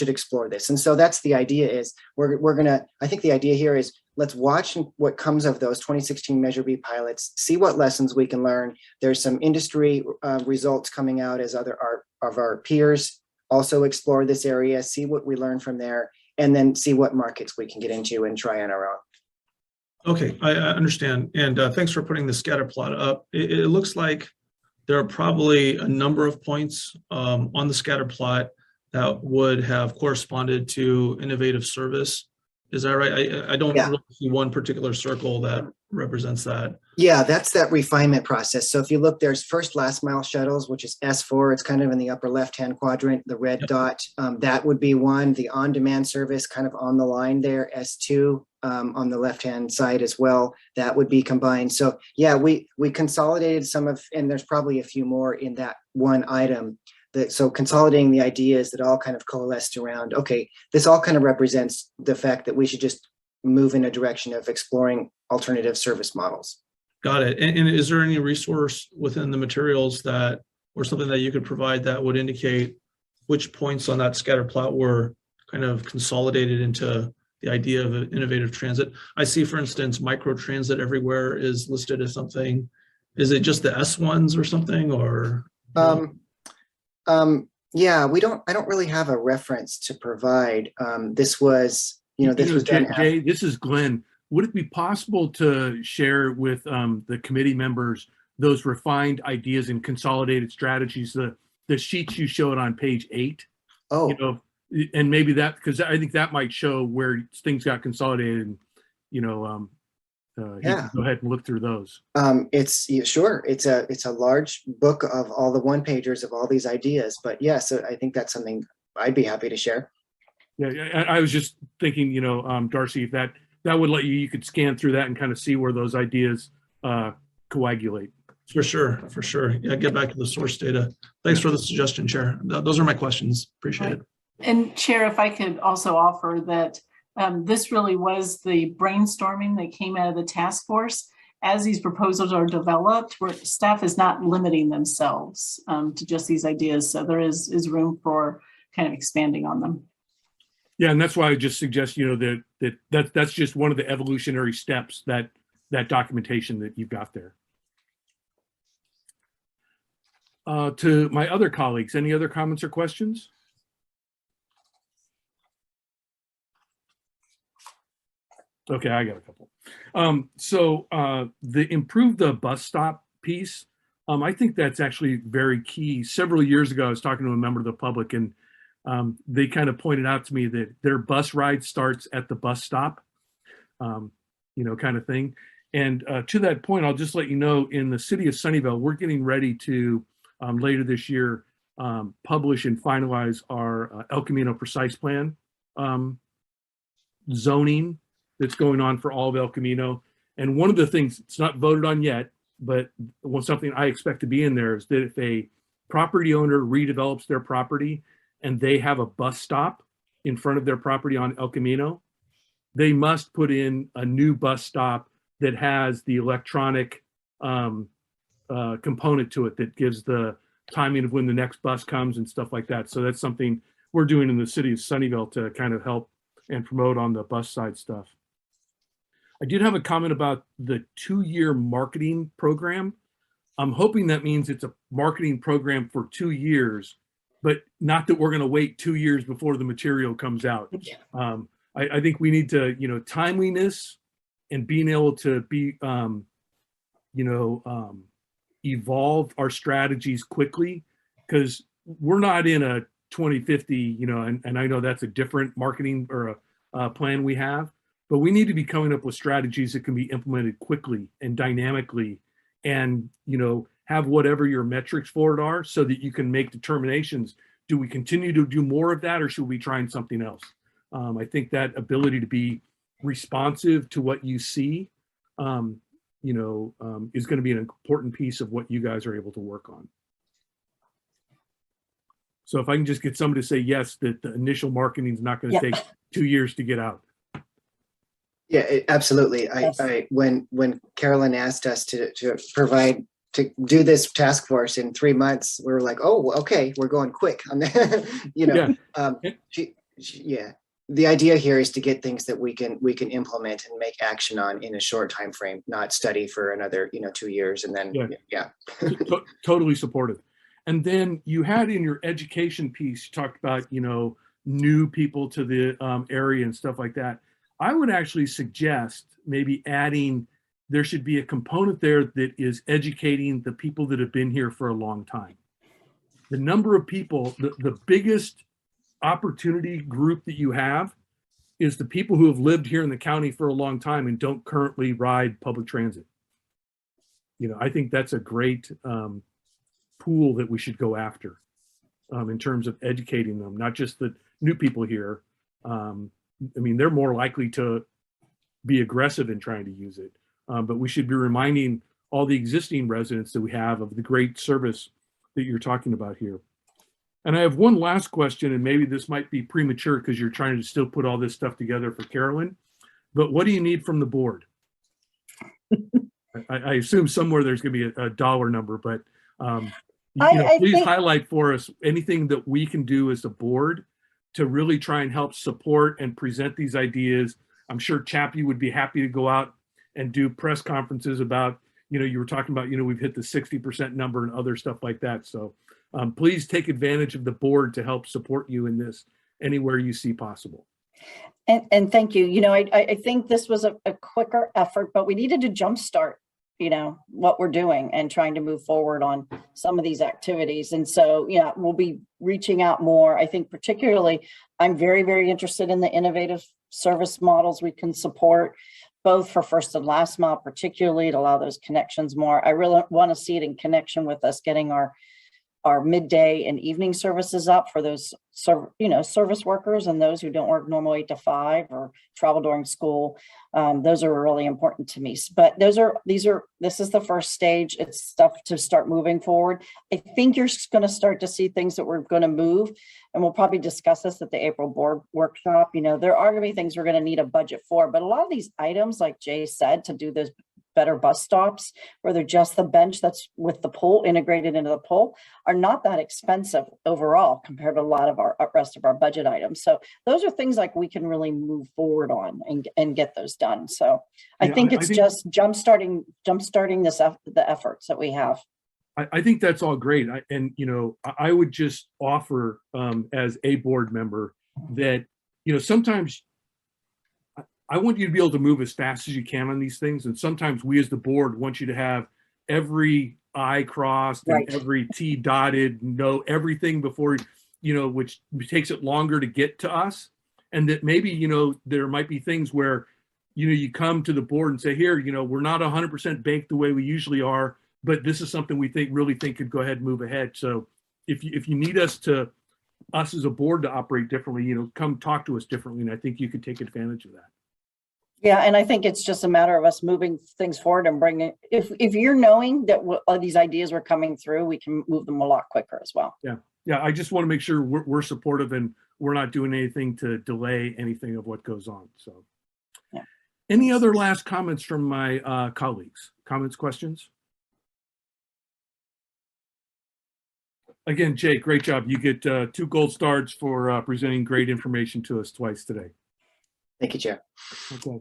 explore this. And so that's the idea is I think the idea here is let's watch what comes of those 2016 Measure B pilots, see what lessons we can learn. There's some industry results coming out as other of our peers also explore this area, see what we learn from there, and then see what markets we can get into and try on our own. Okay, I understand. And thanks for putting the scatter plot up. It looks like there are probably a number of points on the scatter plot that would have corresponded to innovative service. Is that right? I don't really see one particular circle that represents that. Yeah, that's that refinement process. So if you look, there's first last mile shuttles, which is S4. It's kind of in the upper left-hand quadrant, the red dot. That would be one. The on-demand service kind of on the line there, S2 on the left-hand side as well. That would be combined. So yeah, we consolidated some of, and there's probably a few more in that one item. So consolidating the ideas that all kind of coalesced around, okay, this all kind of represents the fact that we should just move in a direction of exploring alternative service models. Got it. And is there any resource within the materials that, or something that you could provide that would indicate which points on that scatter plot were kind of consolidated into the idea of an innovative transit? I see, for instance, micro transit everywhere is listed as something. Is it just the S ones or something, or? Yeah, I don't really have a reference to provide. This was, this was done. Jay, this is Glenn. Would it be possible to share with the committee members those refined ideas and consolidated strategies, the sheets you showed on page 8? Oh, and maybe that, because I think that might show where things got consolidated. And, yeah, go ahead and look through those. Sure. It's a large book of all the one pagers of all these ideas. But yeah, so I think that's something I'd be happy to share. Yeah, I was just thinking, Darcy, if that would let you could scan through that and kind of see where those ideas coagulate. For sure. Yeah, get back to the source data. Thanks for the suggestion, Chair. Those are my questions. Appreciate it. And Chair, if I could also offer that this really was the brainstorming that came out of the task force. As these proposals are developed, where staff is not limiting themselves to just these ideas. So there is room for kind of expanding on them. Yeah, and that's why I just suggest, that's just one of the evolutionary steps, that documentation that you've got there. To my other colleagues, any other comments or questions? Okay, I got a couple. The improve the bus stop piece, I think that's actually very key. Several years ago, I was talking to a member of the public, and they kind of pointed out to me that their bus ride starts at the bus stop, kind of thing. And to that point, I'll just let you know, in the city of Sunnyvale, we're getting ready to later this year publish and finalize our El Camino Precise Plan zoning that's going on for all of El Camino. And one of the things, it's not voted on yet, but something I expect to be in there is that if a property owner redevelops their property and they have a bus stop in front of their property on El Camino, they must put in a new bus stop that has the electronic component to it that gives the timing of when the next bus comes and stuff like that. So that's something we're doing in the city of Sunnyvale to kind of help and promote on the bus side stuff. I did have a comment about the 2-year marketing program. I'm hoping that means it's a marketing program for 2 years, but not that we're going to wait 2 years before the material comes out. I think we need to, timeliness and being able to be, evolve our strategies quickly, because we're not in a 2050, and I know that's a different marketing or a plan we have, but we need to be coming up with strategies that can be implemented quickly and dynamically, and, have whatever your metrics for it are, so that you can make determinations. Do we continue to do more of that, or should we be trying something else? I think that ability to be responsive to what you see, is going to be an important piece of what you guys are able to work on. So if I can just get somebody to say yes, that the initial marketing is not going to take 2 years to get out. Yeah, absolutely. Yes. When Carolyn asked us to do this task force in 3 months, we were like, oh, okay, we're going quick on that. Yeah. The idea here is to get things that we can implement and make action on in a short time frame, not study for another 2 years and then Totally supportive. And then you had in your education piece, you talked about new people to the area and stuff like that. I would actually suggest maybe adding, there should be a component there that is educating the people that have been here for a long time. The number of people, the biggest opportunity group that you have is the people who have lived here in the county for a long time and don't currently ride public transit. I think that's a great pool that we should go after in terms of educating them, not just the new people here. They're more likely to be aggressive in trying to use it, but we should be reminding all the existing residents that we have of the great service that you're talking about here. And I have one last question, and maybe this might be premature because you're trying to still put all this stuff together for Carolyn, but what do you need from the board? I assume somewhere there's going to be a dollar number, but please highlight for us anything that we can do as a board to really try and help support and present these ideas. I'm sure Chappie would be happy to go out and do press conferences about, you were talking about, we've hit the 60% number and other stuff like that. So please take advantage of the board to help support you in this anywhere you see possible. And thank you. I think this was a quicker effort, but we needed to jumpstart, what we're doing and trying to move forward on some of these activities. And so, we'll be reaching out more. I think particularly, I'm very, very interested in the innovative service models we can support, both for first and last mile, particularly to allow those connections more. I really want to see it in connection with us getting our midday and evening services up for those service workers and those who don't work normal 8 to 5 or travel during school. Those are really important to me. But this is the first stage. It's stuff to start moving forward. I think you're going to start to see things that we're going to move, and we'll probably discuss this at the April board workshop. There are going to be things we're going to need a budget for, but a lot of these items, like Jay said, to do those better bus stops where they're just the bench that's with the pole integrated into the pole are not that expensive overall compared to a lot of our rest of our budget items. So those are things like we can really move forward on and get those done. So I think it's just jumpstarting the efforts that we have. I think that's all great. I would just offer as a board member that, sometimes I want you to be able to move as fast as you can on these things. And sometimes we as the board want you to have every I crossed and every T dotted, know everything before, which takes it longer to get to us. And that maybe, there might be things where, you come to the board and say, here, we're not 100% baked the way we usually are, but this is something we really think could go ahead and move ahead. So if you need us as a board to operate differently, come talk to us differently. And I think you could take advantage of that. Yeah, and I think it's just a matter of us moving things forward and bringing. If you're knowing that these ideas were coming through, we can move them a lot quicker as well. Yeah. I just want to make sure we're supportive and we're not doing anything to delay anything of what goes on. So, Any other last comments from my colleagues? Comments, questions? Again, Jay, great job. You get 2 gold stars for presenting great information to us twice today. Thank you, Chair. Okay.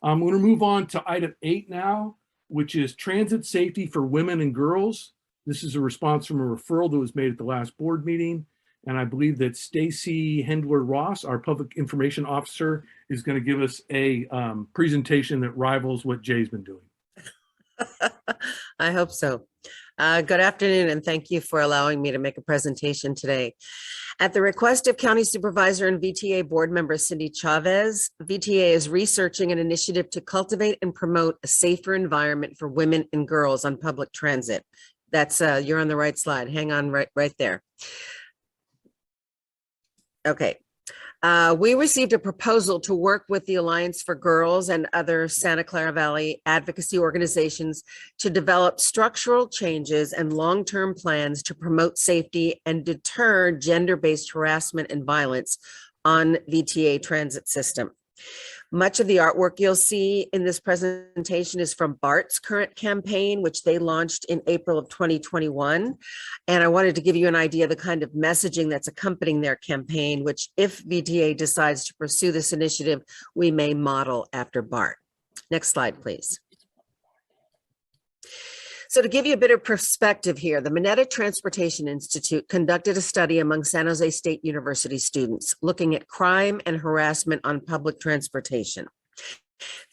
I'm going to move on to item 8 now, which is transit safety for women and girls. This is a response from a referral that was made at the last board meeting. And I believe that Stacy Hendler-Ross, our public information officer, is going to give us a presentation that rivals what Jay's been doing. I hope so. Good afternoon, and thank you for allowing me to make a presentation today. At the request of County Supervisor and VTA Board Member Cindy Chavez, VTA is researching an initiative to cultivate and promote a safer environment for women and girls on public transit. That's you're on the right slide. Hang on right there. Okay. We received a proposal to work with the Alliance for Girls and other Santa Clara Valley advocacy organizations to develop structural changes and long-term plans to promote safety and deter gender-based harassment and violence on VTA transit system. Much of the artwork you'll see in this presentation is from BART's current campaign, which they launched in April of 2021. And I wanted to give you an idea of the kind of messaging that's accompanying their campaign, which if VTA decides to pursue this initiative, we may model after BART. Next slide, please. So to give you a bit of perspective here, the Mineta Transportation Institute conducted a study among San Jose State University students looking at crime and harassment on public transportation.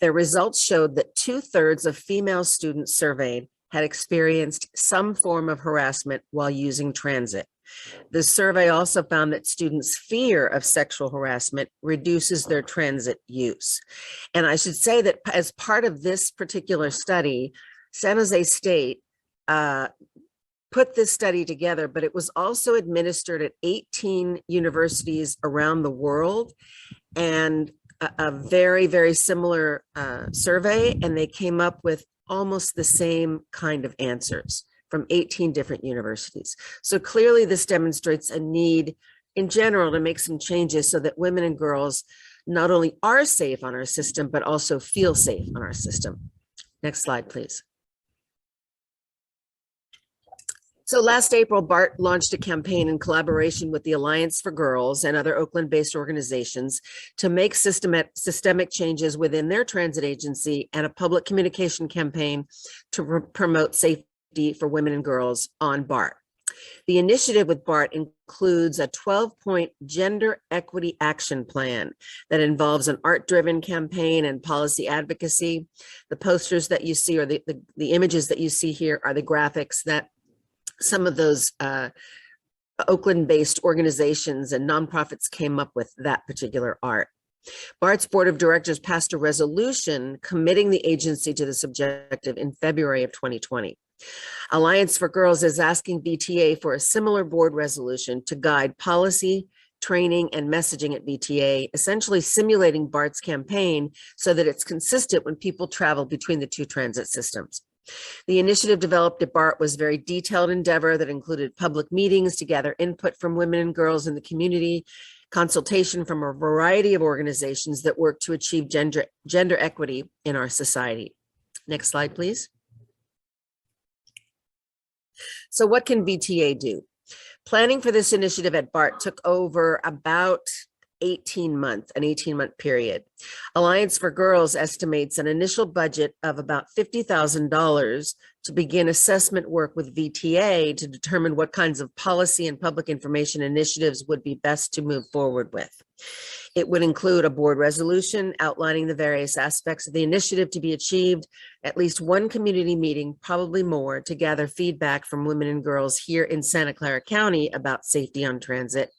Their results showed that 2/3 of female students surveyed had experienced some form of harassment while using transit. The survey also found that students' fear of sexual harassment reduces their transit use. And I should say that as part of this particular study, San Jose State put this study together, but it was also administered at 18 universities around the world, and a very, very similar survey, and they came up with almost the same kind of answers from 18 different universities. So clearly this demonstrates a need in general to make some changes so that women and girls not only are safe on our system, but also feel safe on our system. Next slide, please. So last April, BART launched a campaign in collaboration with the Alliance for Girls and other Oakland-based organizations to make systemic changes within their transit agency and a public communication campaign to promote safety for women and girls on BART. The initiative with BART includes a 12-point gender equity action plan that involves an art-driven campaign and policy advocacy. The posters that you see, or the images that you see here, are the graphics that some of those Oakland-based organizations and nonprofits came up with that particular art. BART's board of directors passed a resolution committing the agency to this objective in February of 2020. Alliance for Girls is asking VTA for a similar board resolution to guide policy, training, and messaging at VTA, essentially simulating BART's campaign so that it's consistent when people travel between the two transit systems. The initiative developed at BART was a very detailed endeavor that included public meetings to gather input from women and girls in the community, consultation from a variety of organizations that work to achieve gender equity in our society. Next slide, please. So what can VTA do? Planning for this initiative at BART took over about an 18-month period. Alliance for Girls estimates an initial budget of about $50,000 to begin assessment work with VTA to determine what kinds of policy and public information initiatives would be best to move forward with. It would include a board resolution outlining the various aspects of the initiative to be achieved, at least one community meeting, probably more, to gather feedback from women and girls here in Santa Clara County about safety on transit,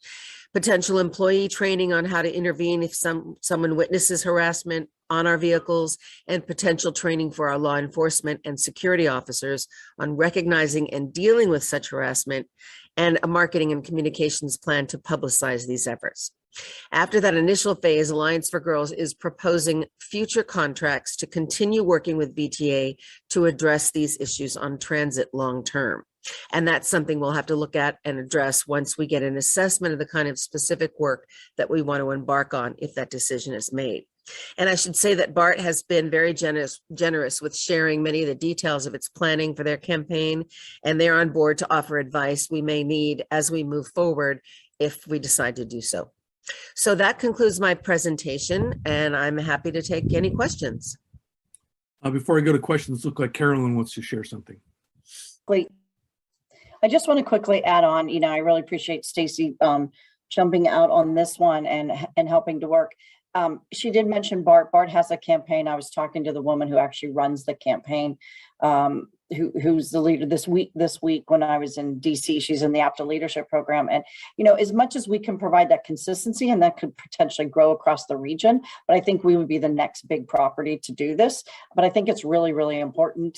potential employee training on how to intervene if someone witnesses harassment on our vehicles, and potential training for our law enforcement and security officers on recognizing and dealing with such harassment, and a marketing and communications plan to publicize these efforts. After that initial phase, Alliance for Girls is proposing future contracts to continue working with VTA to address these issues on transit long-term. And that's something we'll have to look at and address once we get an assessment of the kind of specific work that we want to embark on if that decision is made. And I should say that BART has been very generous with sharing many of the details of its planning for their campaign, and they're on board to offer advice we may need as we move forward if we decide to do so. So that concludes my presentation, and I'm happy to take any questions. Before I go to questions, look like Carolyn wants to share something. Great. I just want to quickly add on, I really appreciate Stacy jumping out on this one and helping to work. She did mention BART. BART has a campaign. I was talking to the woman who actually runs the campaign, who's the leader this week when I was in DC. She's in the APTA leadership program. And, as much as we can provide that consistency, and that could potentially grow across the region, but I think we would be the next big property to do this. But I think it's really, really important,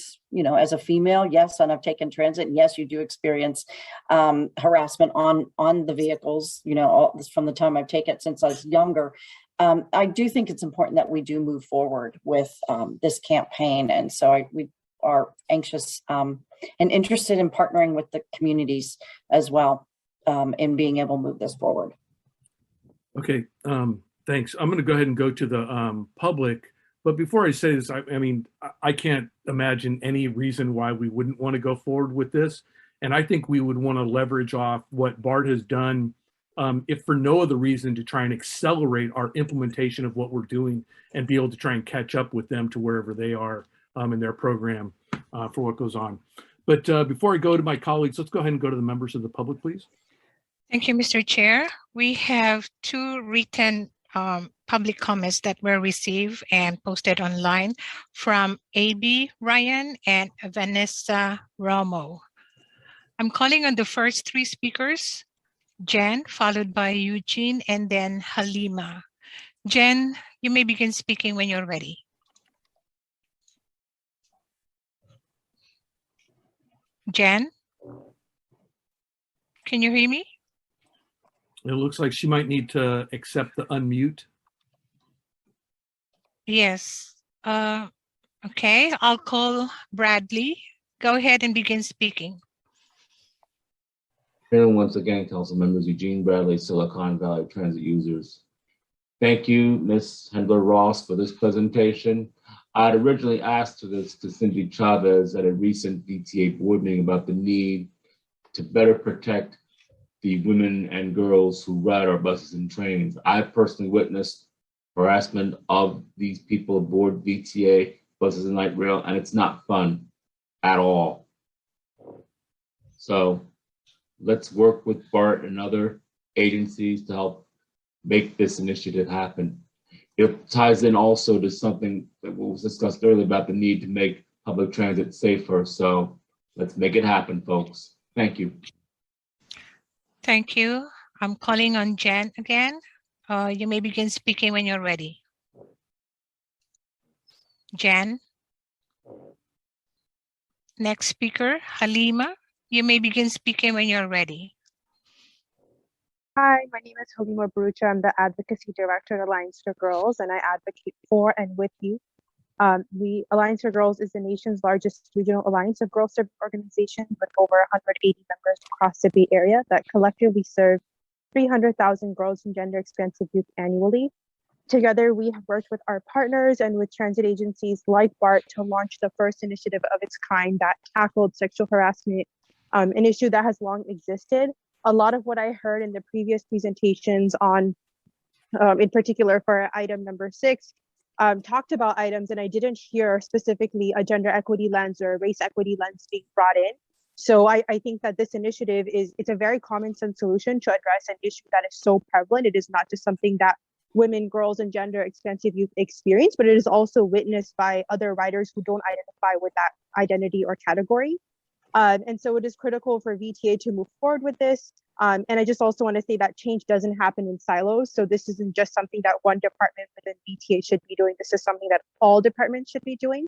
as a female, yes, and I've taken transit, and yes, you do experience harassment on the vehicles, all from the time I've taken it since I was younger. I do think it's important that we do move forward with this campaign. And so we are anxious and interested in partnering with the communities as well in being able to move this forward. Okay. Thanks. I'm going to go ahead and go to the public. But before I say this, I mean, I can't imagine any reason why we wouldn't want to go forward with this. And I think we would want to leverage off what BART has done, if for no other reason, to try and accelerate our implementation of what we're doing and be able to try and catch up with them to wherever they are in their program for what goes on. But before I go to my colleagues, let's go ahead and go to the members of the public, please. Thank you, Mr. Chair. We have two written public comments that were received and posted online from AB Ryan and Vanessa Romo. I'm calling on the first three speakers, Jen, followed by Eugene, and then Halima. Jen, you may begin speaking when you're ready. Jen, can you hear me? It looks like she might need to accept the unmute. Yes. Okay, I'll call Bradley. Go ahead and begin speaking. And once again, council members, Eugene Bradley, Silicon Valley Transit users. Thank you, Ms. Hendler-Ross, for this presentation. I'd originally asked this to Cindy Chavez at a recent VTA board meeting about the need to better protect the women and girls who ride our buses and trains. I personally witnessed harassment of these people aboard VTA buses and light rail, and it's not fun at all. So let's work with BART and other agencies to help make this initiative happen. It ties in also to something that was discussed earlier about the need to make public transit safer. So let's make it happen, folks. Thank you. Thank you. I'm calling on Jen again. You may begin speaking when you're ready. Jen. Next speaker, Halima. You may begin speaking when you're ready. Hi, my name is Halima Barucha. I'm the Advocacy Director at Alliance for Girls, and I advocate for and with you. Alliance for Girls is the nation's largest regional alliance of girl service organizations with over 180 members across the Bay Area that collectively serve 300,000 girls and gender-expansive youth annually. Together, we have worked with our partners and with transit agencies like BART to launch the first initiative of its kind that tackled sexual harassment, an issue that has long existed. A lot of what I heard in the previous presentations on, in particular for item number 6, talked about items, and I didn't hear specifically a gender equity lens or race equity lens being brought in. So I think that this initiative it's a very common sense solution to address an issue that is so prevalent. It is not just something that women, girls, and gender expansive youth experience, but it is also witnessed by other riders who don't identify with that identity or category. And so it is critical for VTA to move forward with this. And I just also want to say that change doesn't happen in silos. So this isn't just something that one department within VTA should be doing. This is something that all departments should be doing.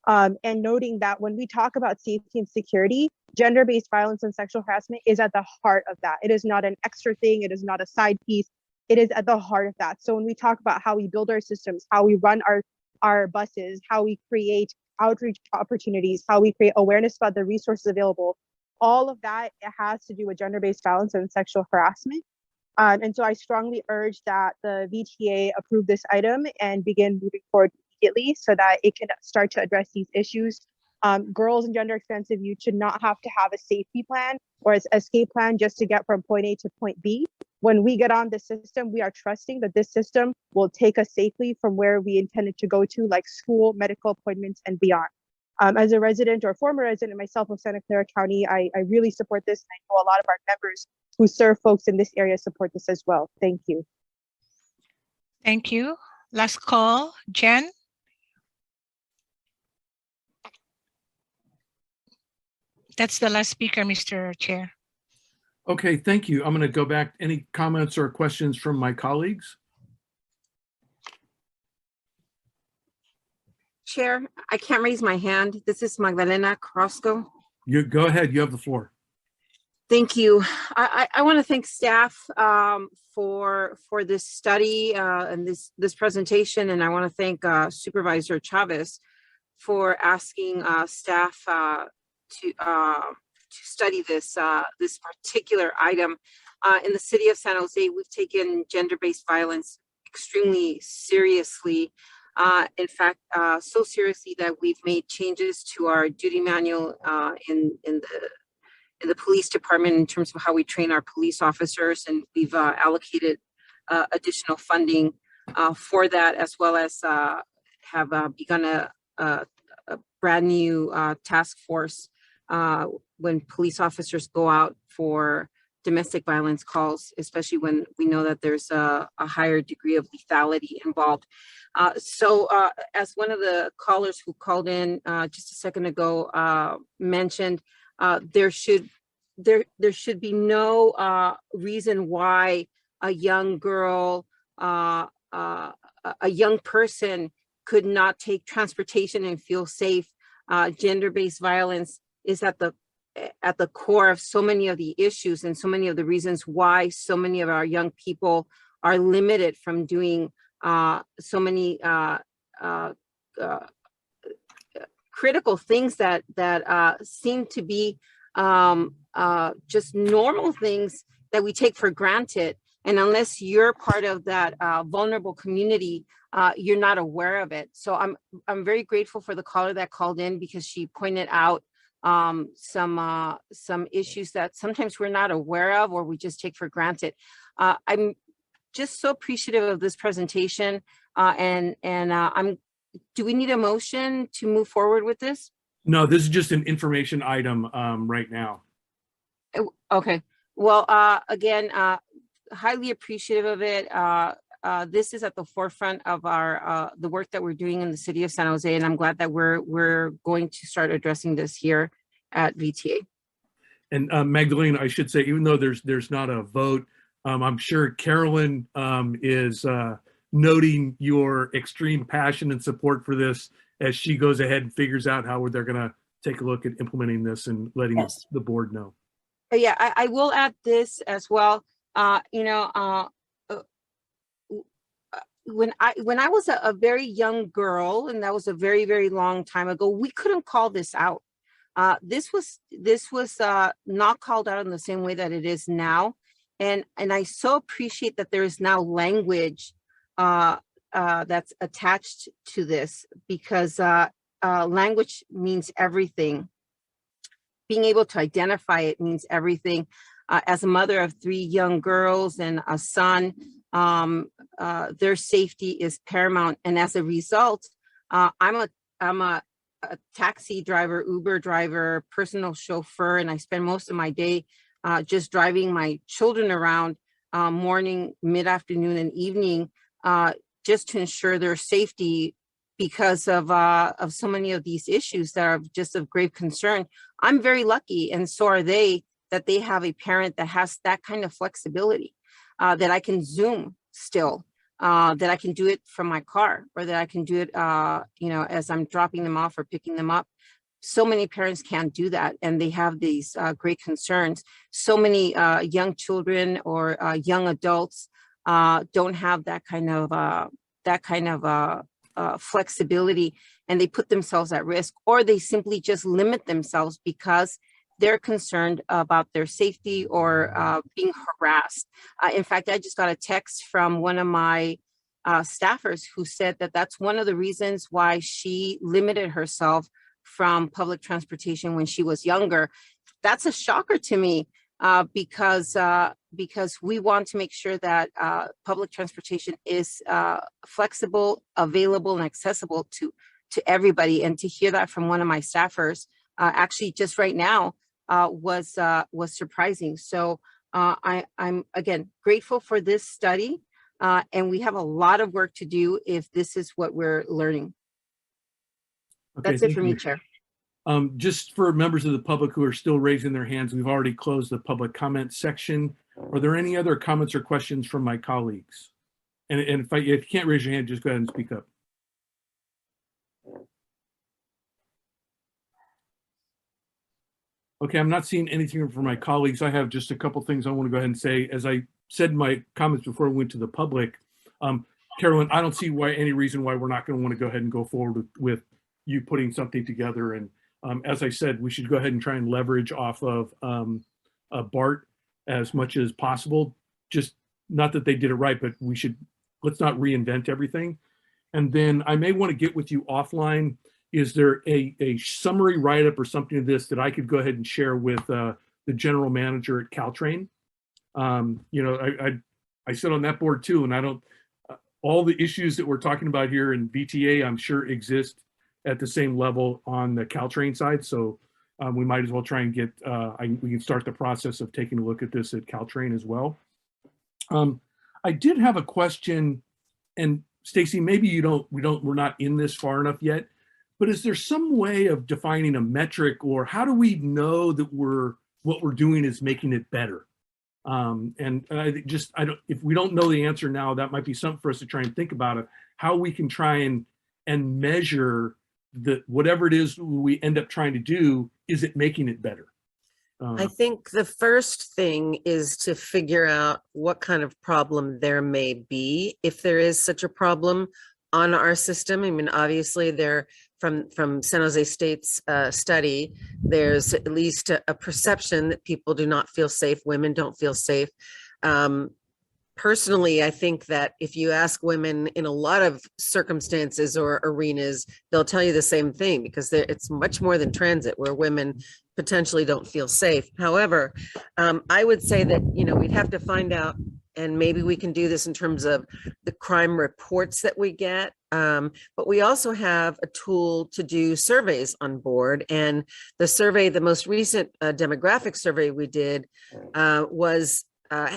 And noting that when we talk about safety and security, gender-based violence and sexual harassment is at the heart of that. It is not an extra thing. It is not a side piece. It is at the heart of that. So when we talk about how we build our systems, how we run our buses, how we create outreach opportunities, how we create awareness about the resources available, all of that, it has to do with gender-based violence and sexual harassment. And so I strongly urge that the VTA approve this item and begin moving forward immediately so that it can start to address these issues. Girls and gender expansive youth should not have to have a safety plan or an escape plan just to get from point A to point B. When we get on the system, we are trusting that this system will take us safely from where we intended to go to, like school, medical appointments, and beyond. As a resident or former resident myself of Santa Clara County, I really support this. And I know a lot of our members who serve folks in this area support this as well. Thank you. Thank you. Last call, Jen. That's the last speaker, Mr. Chair. Okay, thank you. I'm going to go back. Any comments or questions from my colleagues? Chair, I can't raise my hand. This is Magdalena Carrasco. You go ahead. You have the floor. Thank you. I want to thank staff for this study and this presentation, and I want to thank Supervisor Chavez for asking staff to study this particular item. In the city of San Jose, we've taken gender-based violence extremely seriously. In fact, so seriously that we've made changes to our duty manual in the police department in terms of how we train our police officers, and we've allocated additional funding for that, as well as have begun a brand new task force when police officers go out for domestic violence calls, especially when we know that there's a higher degree of lethality involved. So as one of the callers who called in just a second ago mentioned, there should be no reason why a young girl, a young person could not take transportation and feel safe. Gender-based violence is at the core of so many of the issues and so many of the reasons why so many of our young people are limited from doing so many critical things that seem to be just normal things that we take for granted. And unless you're part of that vulnerable community, you're not aware of it. So I'm very grateful for the caller that called in, because she pointed out some issues that sometimes we're not aware of or we just take for granted. I'm just so appreciative of this presentation, do we need a motion to move forward with this? No, this is just an information item right now. Okay. Well, again, highly appreciative of it. This is at the forefront of our the work that we're doing in the city of San Jose, and I'm glad that we're going to start addressing this here at VTA. And Magdalena, I should say, even though there's not a vote, I'm sure Carolyn is noting your extreme passion and support for this as she goes ahead and figures out how they're going to take a look at implementing this and letting the board know. Yeah, I will add this as well. You know, when I was a very young girl, and that was a very, very long time ago, we couldn't call this out. This was not called out in the same way that it is now. And I so appreciate that there is now language that's attached to this, because language means everything. Being able to identify it means everything. As a mother of 3 young girls and a son, their safety is paramount. And as a result, I'm a taxi driver, Uber driver, personal chauffeur, and I spend most of my day just driving my children around morning, mid-afternoon, and evening, just to ensure their safety, because of so many of these issues that are just of grave concern. I'm very lucky, and so are they, that they have a parent that has that kind of flexibility, that I can Zoom still, that I can do it from my car, or that I can do it, you know, as I'm dropping them off or picking them up. So many parents can't do that, and they have these great concerns. So many young children or young adults don't have that kind of flexibility, and they put themselves at risk, or they simply just limit themselves because they're concerned about their safety or being harassed. In fact, I just got a text from one of my staffers who said that that's one of the reasons why she limited herself from public transportation when she was younger. That's a shocker to me, because we want to make sure that public transportation is flexible, available, and accessible to everybody. And to hear that from one of my staffers, actually just right now, was surprising. So I'm again grateful for this study, and we have a lot of work to do if this is what we're learning. Okay, that's it for me, Chair. Just for members of the public who are still raising their hands, we've already closed the public comment section. Are there any other comments or questions from my colleagues? And if you can't raise your hand, just go ahead and speak up. Okay, I'm not seeing anything from my colleagues. I have just a couple things I want to go ahead and say. As I said in my comments before we went to the public, Carolyn, I don't see any reason why we're not going to want to go ahead and go forward with you putting something together. And as I said, we should go ahead and try and leverage off of BART as much as possible. Just not that they did it right, but we should let's not reinvent everything. And then I may want to get with you offline. Is there a summary write-up or something of this that I could go ahead and share with the general manager at Caltrain? You know, I sit on that board too, and I don't, all the issues that we're talking about here in VTA, I'm sure exist at the same level on the Caltrain side. So we might as well try and get, we can start the process of taking a look at this at Caltrain as well. I did have a question, and Stacy, maybe we're not in this far enough yet, but is there some way of defining a metric, or how do we know that what we're doing is making it better? And if we don't know the answer now, that might be something for us to try and think about, how we can try and measure that whatever it is we end up trying to do, is it making it better? I think the first thing is to figure out what kind of problem there may be, if there is such a problem on our system. I mean, obviously from San Jose State's study, there's at least a perception that people do not feel safe, women don't feel safe. Personally, I think that if you ask women in a lot of circumstances or arenas, they'll tell you the same thing, because it's much more than transit where women potentially don't feel safe. However, I would say that, you know, we'd have to find out, and maybe we can do this in terms of the crime reports that we get. But we also have a tool to do surveys on board. And the survey, the most recent demographic survey we did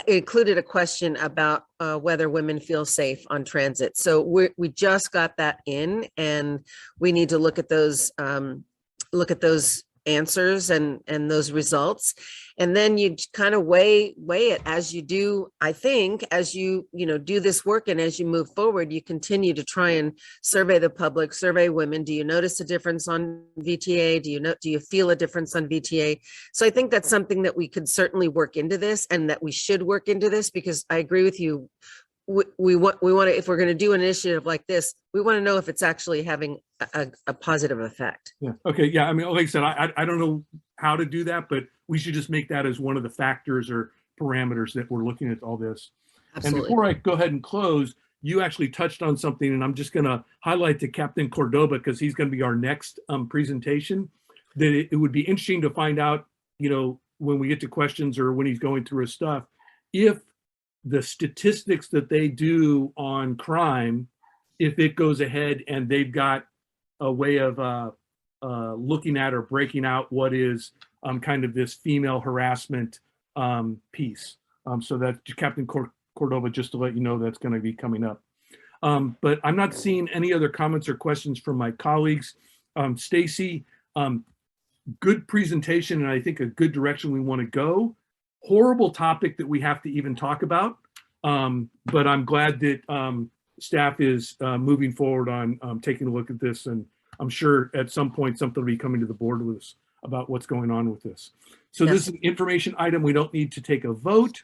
included a question about whether women feel safe on transit. So we just got that in, and we need to look at those answers and those results. And then you kind of weigh it as you do. I think as you do this work, and as you move forward, you continue to try and survey the public, survey women. Do you notice a difference on VTA? Do you feel a difference on VTA? So I think that's something that we could certainly work into this, and that we should work into this, because I agree with you. We want to, if we're going to do an initiative like this, we want to know if it's actually having a positive effect. Yeah. Okay. Yeah. I mean, like I said, I don't know how to do that, but we should just make that as one of the factors or parameters that we're looking at all this. Absolutely. And before I go ahead and close, you actually touched on something, and I'm just going to highlight to Captain Cordova, because he's going to be our next presentation, that it would be interesting to find out, you know, when we get to questions or when he's going through his stuff, if the statistics that they do on crime, if it goes ahead and they've got a way of looking at or breaking out what is kind of this female harassment piece. So that Captain Cordova, just to let you know, that's going to be coming up. But I'm not seeing any other comments or questions from my colleagues. Stacy, good presentation, and I think a good direction we want to go. Horrible topic that we have to even talk about, but I'm glad that staff is moving forward on taking a look at this, and I'm sure at some point something will be coming to the board with us about what's going on with this. So This is an information item. We don't need to take a vote.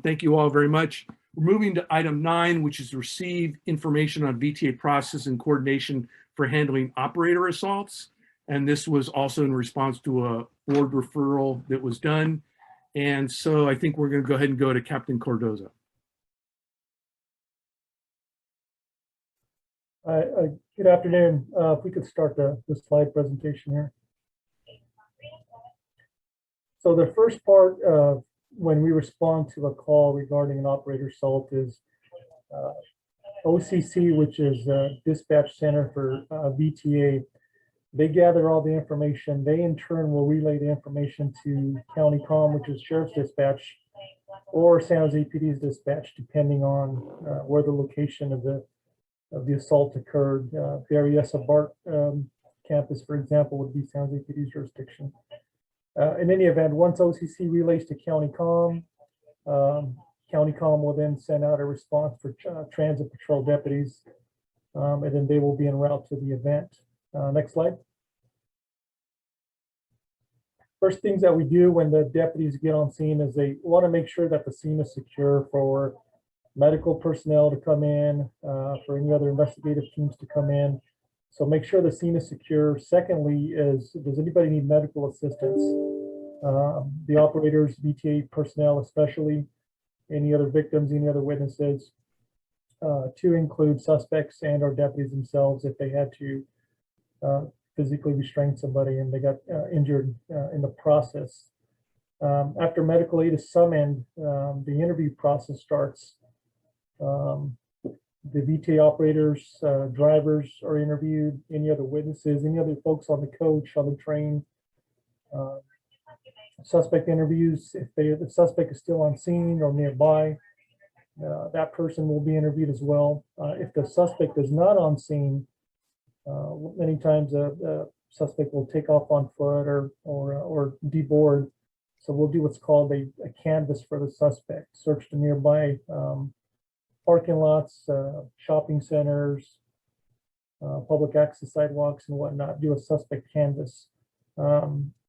Thank you all very much. We're moving to item 9, which is receive information on VTA process and coordination for handling operator assaults. And this was also in response to a board referral that was done. And so I think we're going to go ahead and go to Captain Cardoza. Good afternoon. If we could start the slide presentation here. So the first part of when we respond to a call regarding an operator assault is OCC, which is Dispatch Center for VTA. They gather all the information. They in turn will relay the information to County Com, which is Sheriff's Dispatch, or San Jose PD's dispatch, depending on where the location of the assault occurred. Barry S. Bart campus, for example, would be San Jose PD's jurisdiction. In any event, once OCC relays to County Com, County Com will then send out a response for transit patrol deputies, and then they will be en route to the event. Next slide. First things that we do when the deputies get on scene is they want to make sure that the scene is secure for medical personnel to come in, for any other investigative teams to come in. So make sure the scene is secure. Secondly is, does anybody need medical assistance? The operators, VTA personnel especially, any other victims, any other witnesses. to include suspects and or deputies themselves if they had to physically restrain somebody and they got injured in the process. After medical aid is summoned, the interview process starts. The VTA operators, drivers are interviewed, any other witnesses, any other folks on the coach, on the train. Suspect interviews, if the suspect is still on scene or nearby, that person will be interviewed as well. If the suspect is not on scene, many times a suspect will take off on foot or deboard. So we'll do what's called a canvass for the suspect, search the nearby parking lots, shopping centers, public access sidewalks and whatnot, do a suspect canvass.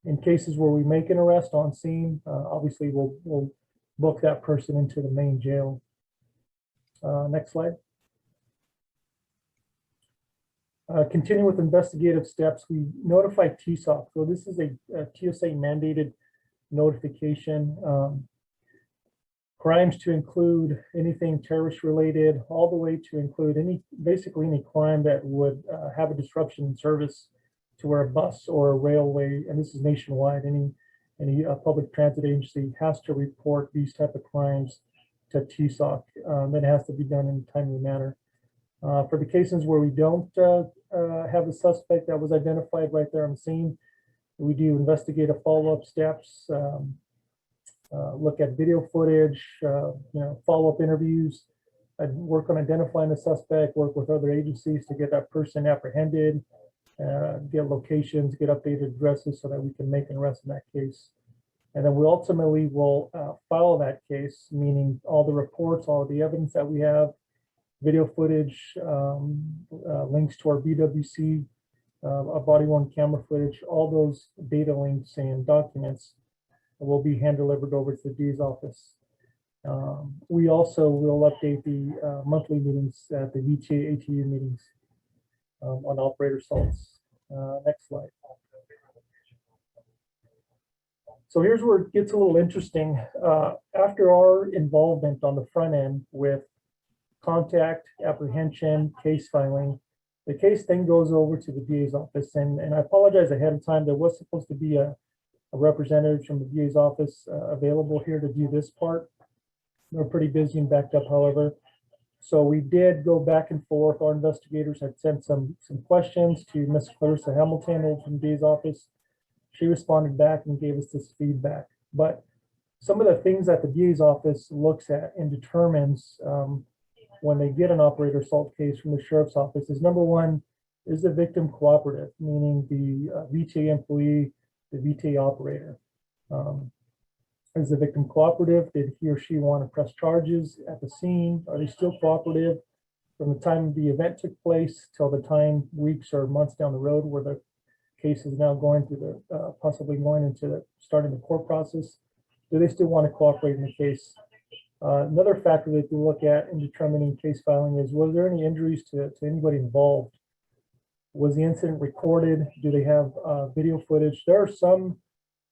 In cases where we make an arrest on scene, obviously we'll book that person into the main jail. Next slide. Continue with investigative steps. We notify TSOC. So this is a TSA mandated notification. Crimes to include anything terrorist related, all the way to include basically any crime that would have a disruption in service to where a bus or a railway, and this is nationwide, any public transit agency has to report these type of crimes to TSOC. That has to be done in a timely manner. For the cases where we don't have a suspect that was identified right there on the scene, we do investigative follow-up steps, look at video footage, follow-up interviews, work on identifying the suspect, work with other agencies to get that person apprehended, get locations, get updated addresses so that we can make an arrest in that case. And then we ultimately will file that case, meaning all the reports, all of the evidence that we have, video footage, links to our BWC, our body-worn camera footage, all those data links and documents will be hand-delivered over to the DA's office. We also will update the monthly meetings at the VTA ATU meetings on operator assaults. Next slide. So here's where it gets a little interesting. After our involvement on the front end with contact, apprehension, case filing, the case then goes over to the DA's office. And I apologize ahead of time. There was supposed to be a representative from the DA's office available here to do this part. They're pretty busy and backed up, however. So we did go back and forth. Our investigators had sent some questions to Miss Clarissa Hamilton from the DA's office. She responded back and gave us this feedback. But some of the things that the DA's office looks at and determines when they get an operator assault case from the sheriff's office is, number one, is the victim cooperative, meaning the VTA employee, the VTA operator. Is the victim cooperative? Did he or she want to press charges at the scene? Are they still cooperative from the time the event took place till the time, weeks or months down the road, where the case is now going through the possibly going into starting the court process? Do they still want to cooperate in the case? Another factor that we look at in determining case filing is, was there any injuries to anybody involved? Was the incident recorded? Do they have video footage? There are some.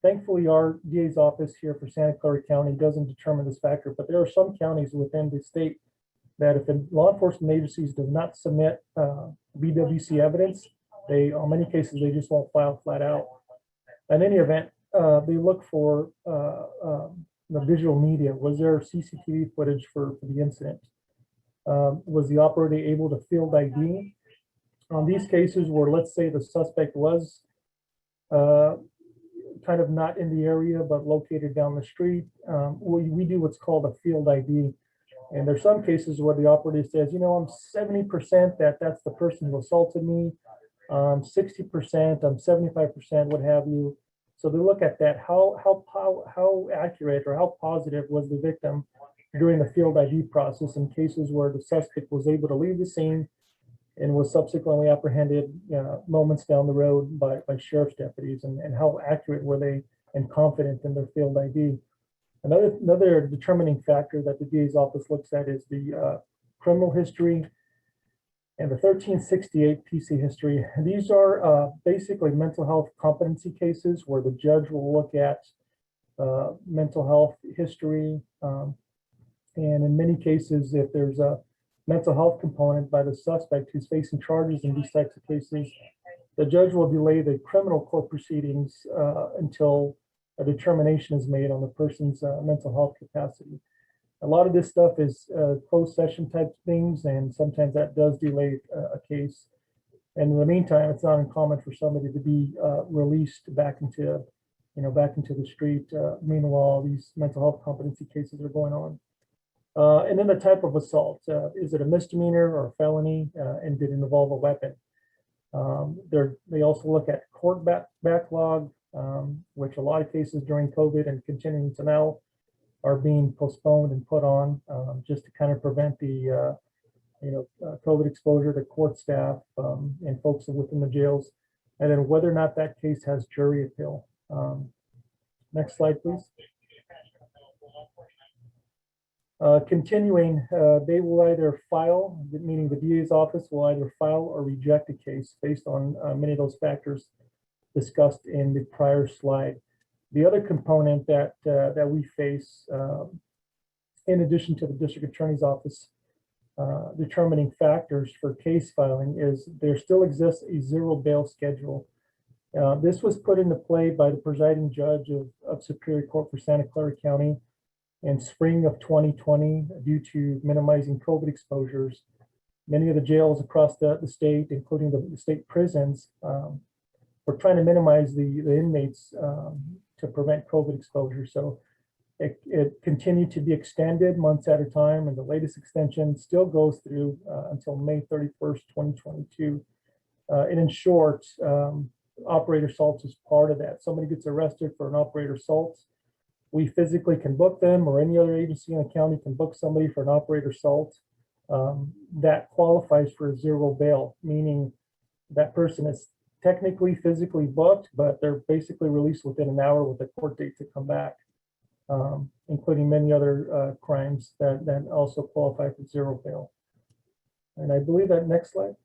Thankfully, our DA's office here for Santa Clara County doesn't determine this factor, but there are some counties within the state that if the law enforcement agencies do not submit BWC evidence, in many cases, they just won't file flat out. In any event, they look for the visual media. Was there CCTV footage for the incident? Was the operator able to field ID? On these cases where, let's say, the suspect was kind of not in the area, but located down the street, we do what's called a field ID. And there's some cases where the operator says, I'm 70% that's the person who assaulted me, 60%, I'm 75%, what have you. So they look at that, how accurate or how positive was the victim during the field ID process in cases where the suspect was able to leave the scene and was subsequently apprehended moments down the road by sheriff's deputies, and how accurate were they and confident in their field ID. Another determining factor that the DA's office looks at is the criminal history and the 1368 PC history. These are basically mental health competency cases where the judge will look at mental health history. And in many cases, if there's mental health component by the suspect who's facing charges in these types of cases, the judge will delay the criminal court proceedings until a determination is made on the person's mental health capacity. A lot of this stuff is closed session type things, and sometimes that does delay a case. And in the meantime, it's not uncommon for somebody to be released back into, back into the street. Meanwhile, these mental health competency cases are going on. And then the type of assault, is it a misdemeanor or a felony, and did it involve a weapon? They also look at court backlog, which a lot of cases during COVID and continuing to now are being postponed and put on just to kind of prevent the COVID exposure to court staff and folks within the jails, and then whether or not that case has jury appeal. Next slide, please. Continuing, they will either file, meaning the DA's office will either file or reject a case based on many of those factors discussed in the prior slide. The other component that we face, in addition to the district attorney's office determining factors for case filing, is there still exists a zero bail schedule. This was put into play by the presiding judge of Superior Court for Santa Clara County in spring of 2020 due to minimizing COVID exposures. Many of the jails across the state, including the state prisons, were trying to minimize the inmates to prevent COVID exposure. So it continued to be extended months at a time, and the latest extension still goes through until May 31st, 2022. And in short, operator assault is part of that. Somebody gets arrested for an operator assault, we physically can book them, or any other agency in the county can book somebody for an operator assault. That qualifies for a zero bail, meaning that person is technically physically booked, but they're basically released within an hour with a court date to come back, including many other crimes that also qualify for zero bail. And I believe that next slide.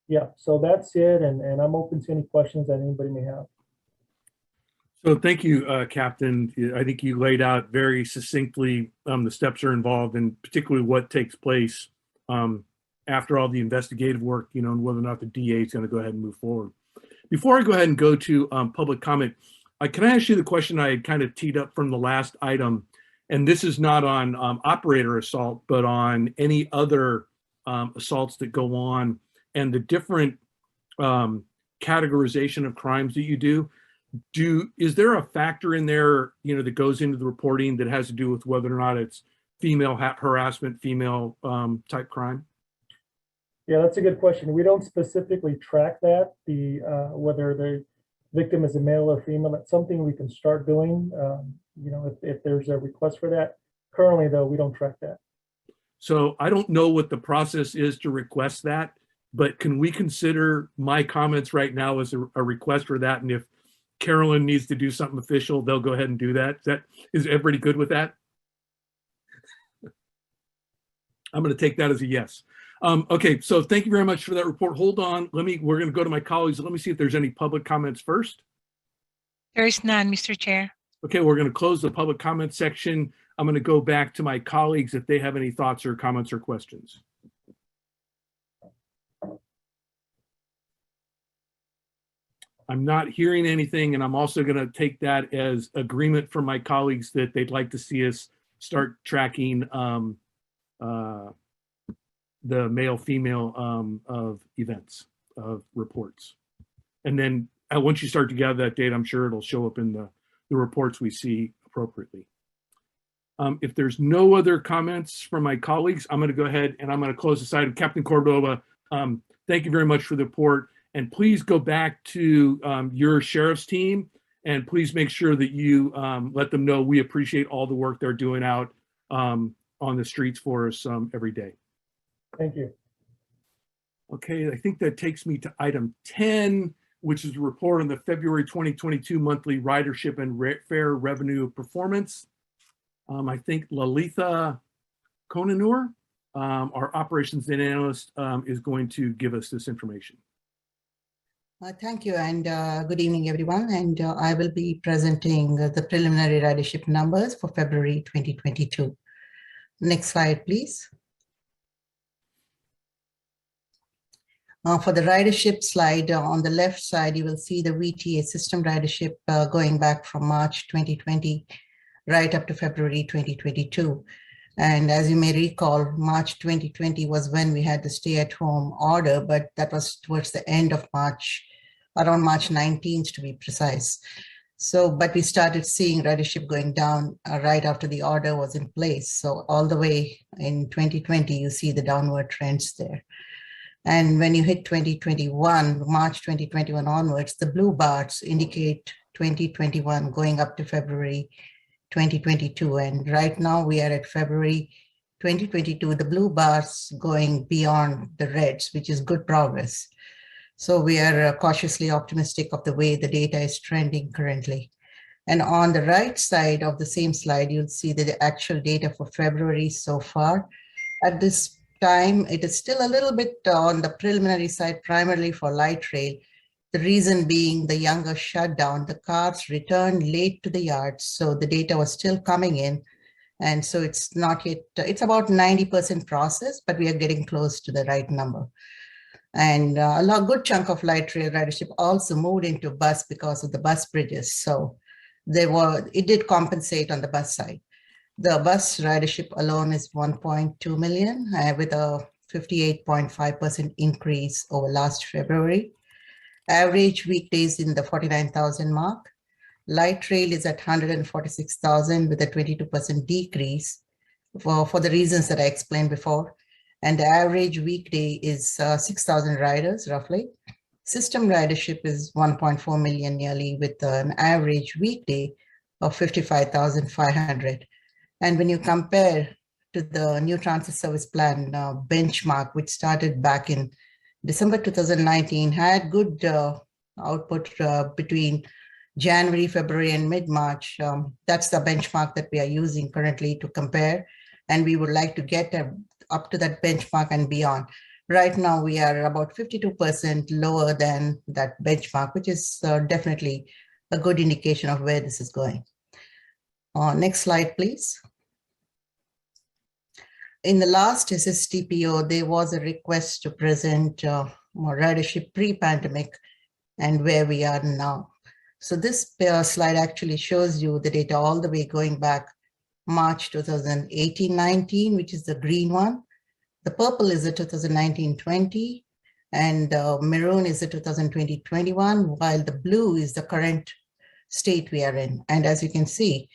Yeah, so that's it, and I'm open to any questions that anybody may have. So thank you, Captain. I think you laid out very succinctly the steps are involved, and particularly what takes place after all the investigative work, and whether or not the DA is going to go ahead and move forward. Before I go ahead and go to public comment, can I ask you the question I had kind of teed up from the last item? And this is not on operator assault, but on any other assaults that go on, and the different categorization of crimes that you do. Is there a factor in there, that goes into the reporting that has to do with whether or not it's female harassment, female type crime? Yeah, that's a good question. We don't specifically track that, whether the victim is a male or female. That's something we can start doing, if there's a request for that. Currently, though, we don't track that. So I don't know what the process is to request that, but can we consider my comments right now as a request for that? And if Carolyn needs to do something official, they'll go ahead and do that. Is everybody good with that? I'm going to take that as a yes. Okay, so thank you very much for that report. Hold on, we're going to go to my colleagues. Let me see if there's any public comments first. There is none, Mr. Chair. Okay, we're going to close the public comment section. I'm going to go back to my colleagues if they have any thoughts or comments or questions. I'm not hearing anything, and I'm also going to take that as agreement from my colleagues that they'd like to see us start tracking the male-female of events, of reports. And then once you start to gather that data, I'm sure it'll show up in the reports we see appropriately. If there's no other comments from my colleagues, I'm going to go ahead and I'm going to close this item. Captain Cordova, thank you very much for the report. And please go back to your sheriff's team, and please make sure that you let them know we appreciate all the work they're doing out on the streets for us every day. Thank you. Okay, I think that takes me to item 10, which is a report on the February 2022 monthly ridership and fare revenue performance. I think Lalitha Konanur, our operations analyst, is going to give us this information. Thank you, and good evening, everyone. And I will be presenting the preliminary ridership numbers for February 2022. Next slide, please. For the ridership slide on the left side, you will see the VTA system ridership going back from March 2020 right up to February 2022. And as you may recall, March 2020 was when we had the stay-at-home order, but that was towards the end of March, around March 19th to be precise. So, but we started seeing ridership going down right after the order was in place. So all the way in 2020, you see the downward trends there. And when you hit 2021, March 2021 onwards, the blue bars indicate 2021 going up to February 2022. And right now we are at February 2022, the blue bars going beyond the reds, which is good progress. So we are cautiously optimistic of the way the data is trending currently. And on the right side of the same slide, you'll see the actual data for February so far. At this time, it is still a little bit on the preliminary side, primarily for light rail. The reason being the younger shutdown, the cars returned late to the yards, so the data was still coming in. And so it's not yet, it's about 90% processed, but we are getting close to the right number. And a good chunk of light rail ridership also moved into bus because of the bus bridges. So it did compensate on the bus side. The bus ridership alone is 1.2 million with a 58.5% increase over last February. Average weekdays in the 49,000 mark. Light rail is at 146,000 with a 22% decrease for the reasons that I explained before. And the average weekday is 6,000 riders roughly. System ridership is 1.4 million nearly with an average weekday of 55,500. And when you compare to the new transit service plan benchmark, which started back in December 2019, had good output between January, February, and mid-March. That's the benchmark that we are using currently to compare. And we would like to get up to that benchmark and beyond. Right now, we are about 52% lower than that benchmark, which is definitely a good indication of where this is going. Next slide, please. In the last SSTPO, there was a request to present more ridership pre-pandemic and where we are now. So this slide actually shows you the data all the way going back March 2018-19, which is the green one. The purple is the 2019-20, and maroon is the 2020-21, while the blue is the current state we are in. And as you can see,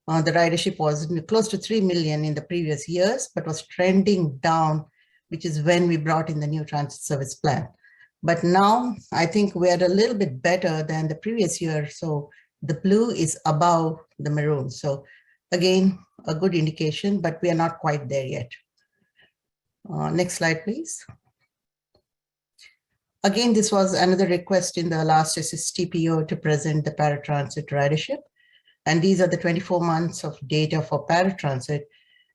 the ridership was close to 3 million in the previous years, but was trending down, which is when we brought in the new transit service plan. But now I think we are a little bit better than the previous year. So the blue is above the maroon. So again, a good indication, but we are not quite there yet. Next slide, please. Again, this was another request in the last SSTPO to present the paratransit ridership. And these are the 24 months of data for paratransit.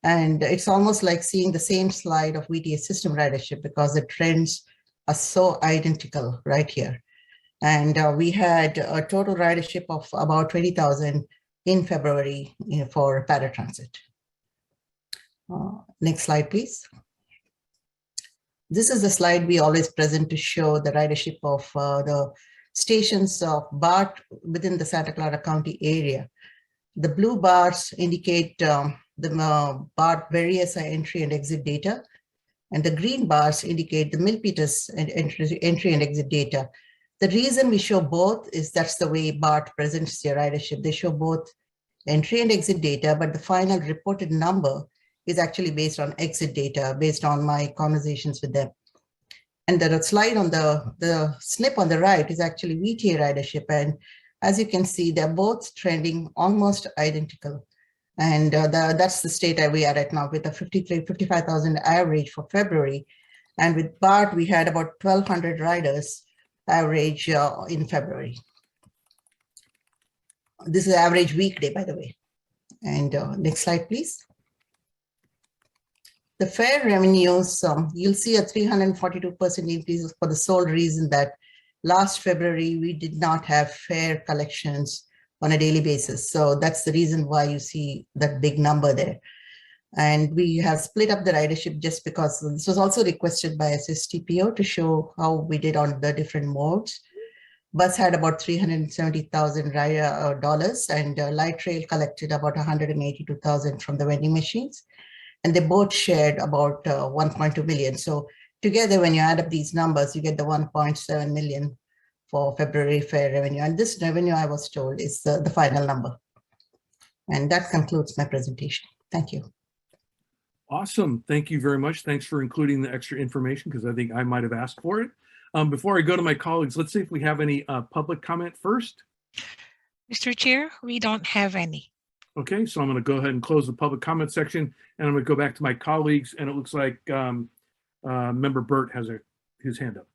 And it's almost like seeing the same slide of VTA system ridership because the trends are so identical right here. And we had a total ridership of about 20,000 in February for paratransit. Next slide, please. This is the slide we always present to show the ridership of the stations of BART within the Santa Clara County area. The blue bars indicate the BART various entry and exit data, and the green bars indicate the Milpitas entry and exit data. The reason we show both is that's the way BART presents their ridership. They show both entry and exit data, but the final reported number is actually based on exit data, based on my conversations with them. And the slide on the snip on the right is actually VTA ridership. And as you can see, they're both trending almost identical. And that's the state that we are at now with a 55,000 average for February. And with BART, we had about 1,200 riders average in February. This is average weekday, by the way. And next slide, please. The fare revenues, you'll see a 342% increase for the sole reason that last February, we did not have fare collections on a daily basis. So that's the reason why you see that big number there. And we have split up the ridership just because this was also requested by SSTPO to show how we did on the different modes. Bus had about $370,000 dollars, and light rail collected about $182,000 from the vending machines. And they both shared about 1.2 million. So together, when you add up these numbers, you get the 1.7 million for February fare revenue. And this revenue, I was told, is the final number. And that concludes my presentation. Thank you. Awesome. Thank you very much. Thanks for including the extra information because I think I might have asked for it. Before I go to my colleagues, let's see if we have any public comment first. Mr. Chair, we don't have any. Okay, so I'm going to go ahead and close the public comment section, and I'm going to go back to my colleagues, and it looks like Member Burt has his hand up.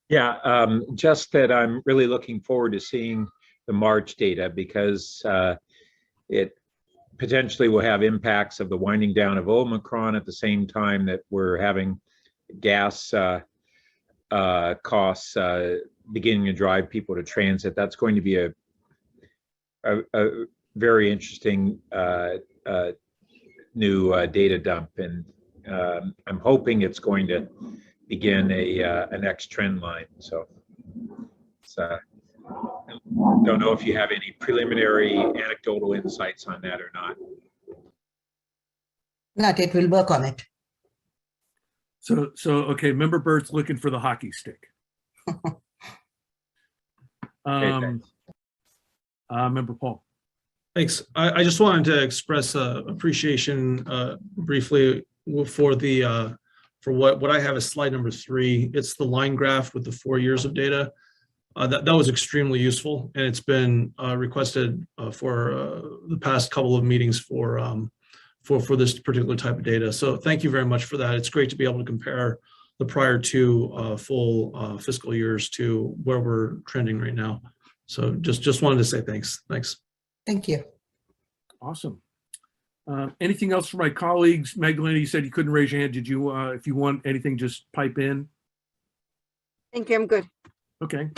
Yeah, just that I'm really looking forward to seeing the March data because it potentially will have impacts of the winding down of Omicron at the same time that we're having gas costs beginning to drive people to transit. That's going to be a very interesting new data dump, and I'm hoping it's going to begin a next trend line. So don't know if you have any preliminary anecdotal insights on that or not. Not yet, we'll work on it. So okay, Member Burt's looking for the hockey stick. Member Paul. Thanks. I just wanted to express appreciation briefly for the for what I have as slide number 3. It's the line graph with the 4 years of data. That was extremely useful, and it's been requested for the past couple of meetings for this particular type of data. So thank you very much for that. It's great to be able to compare the prior 2 full fiscal years to where we're trending right now. So just wanted to say thanks. Thanks. Thank you. Awesome. Anything else for my colleagues? Magdalena, you said you couldn't raise your hand. Did you, if you want anything, just pipe in? Thank you. I'm good. Okay.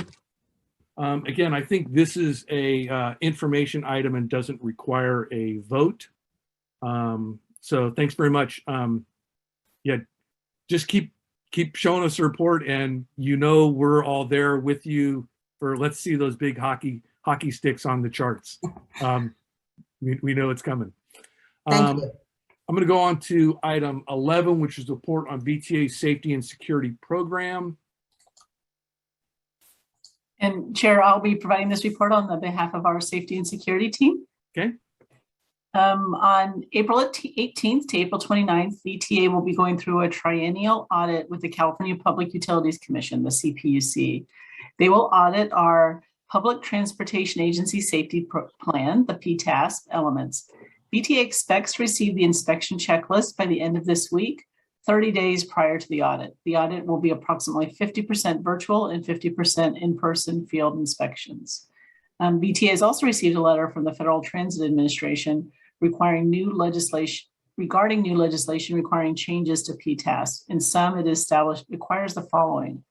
Again, I think this is a information item and doesn't require a vote. So thanks very much. Yeah, just keep showing us a report, and we're all there with you for let's see those big hockey sticks on the charts. We know it's coming. Thank you. I'm going to go on to item 11, which is the report on VTA safety and security program. And Chair, I'll be providing this report on the behalf of our safety and security team. Okay. On April 18th to April 29th, VTA will be going through a triennial audit with the California Public Utilities Commission, the CPUC. They will audit our Public Transportation Agency Safety Plan, the PTASP elements. VTA expects to receive the inspection checklist by the end of this week, 30 days prior to the audit. The audit will be approximately 50% virtual and 50% in-person field inspections. VTA has also received a letter from the Federal Transit Administration regarding new legislation requiring changes to PTASP. In sum, it requires the following: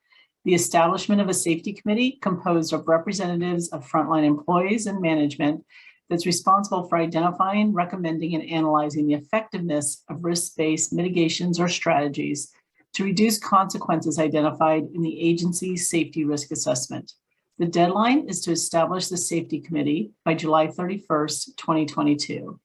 the establishment of a safety committee composed of representatives of frontline employees and management that's responsible for identifying, recommending, and analyzing the effectiveness of risk-based mitigations or strategies to reduce consequences identified in the agency's safety risk assessment. The deadline is to establish the safety committee by July 31st, 2022.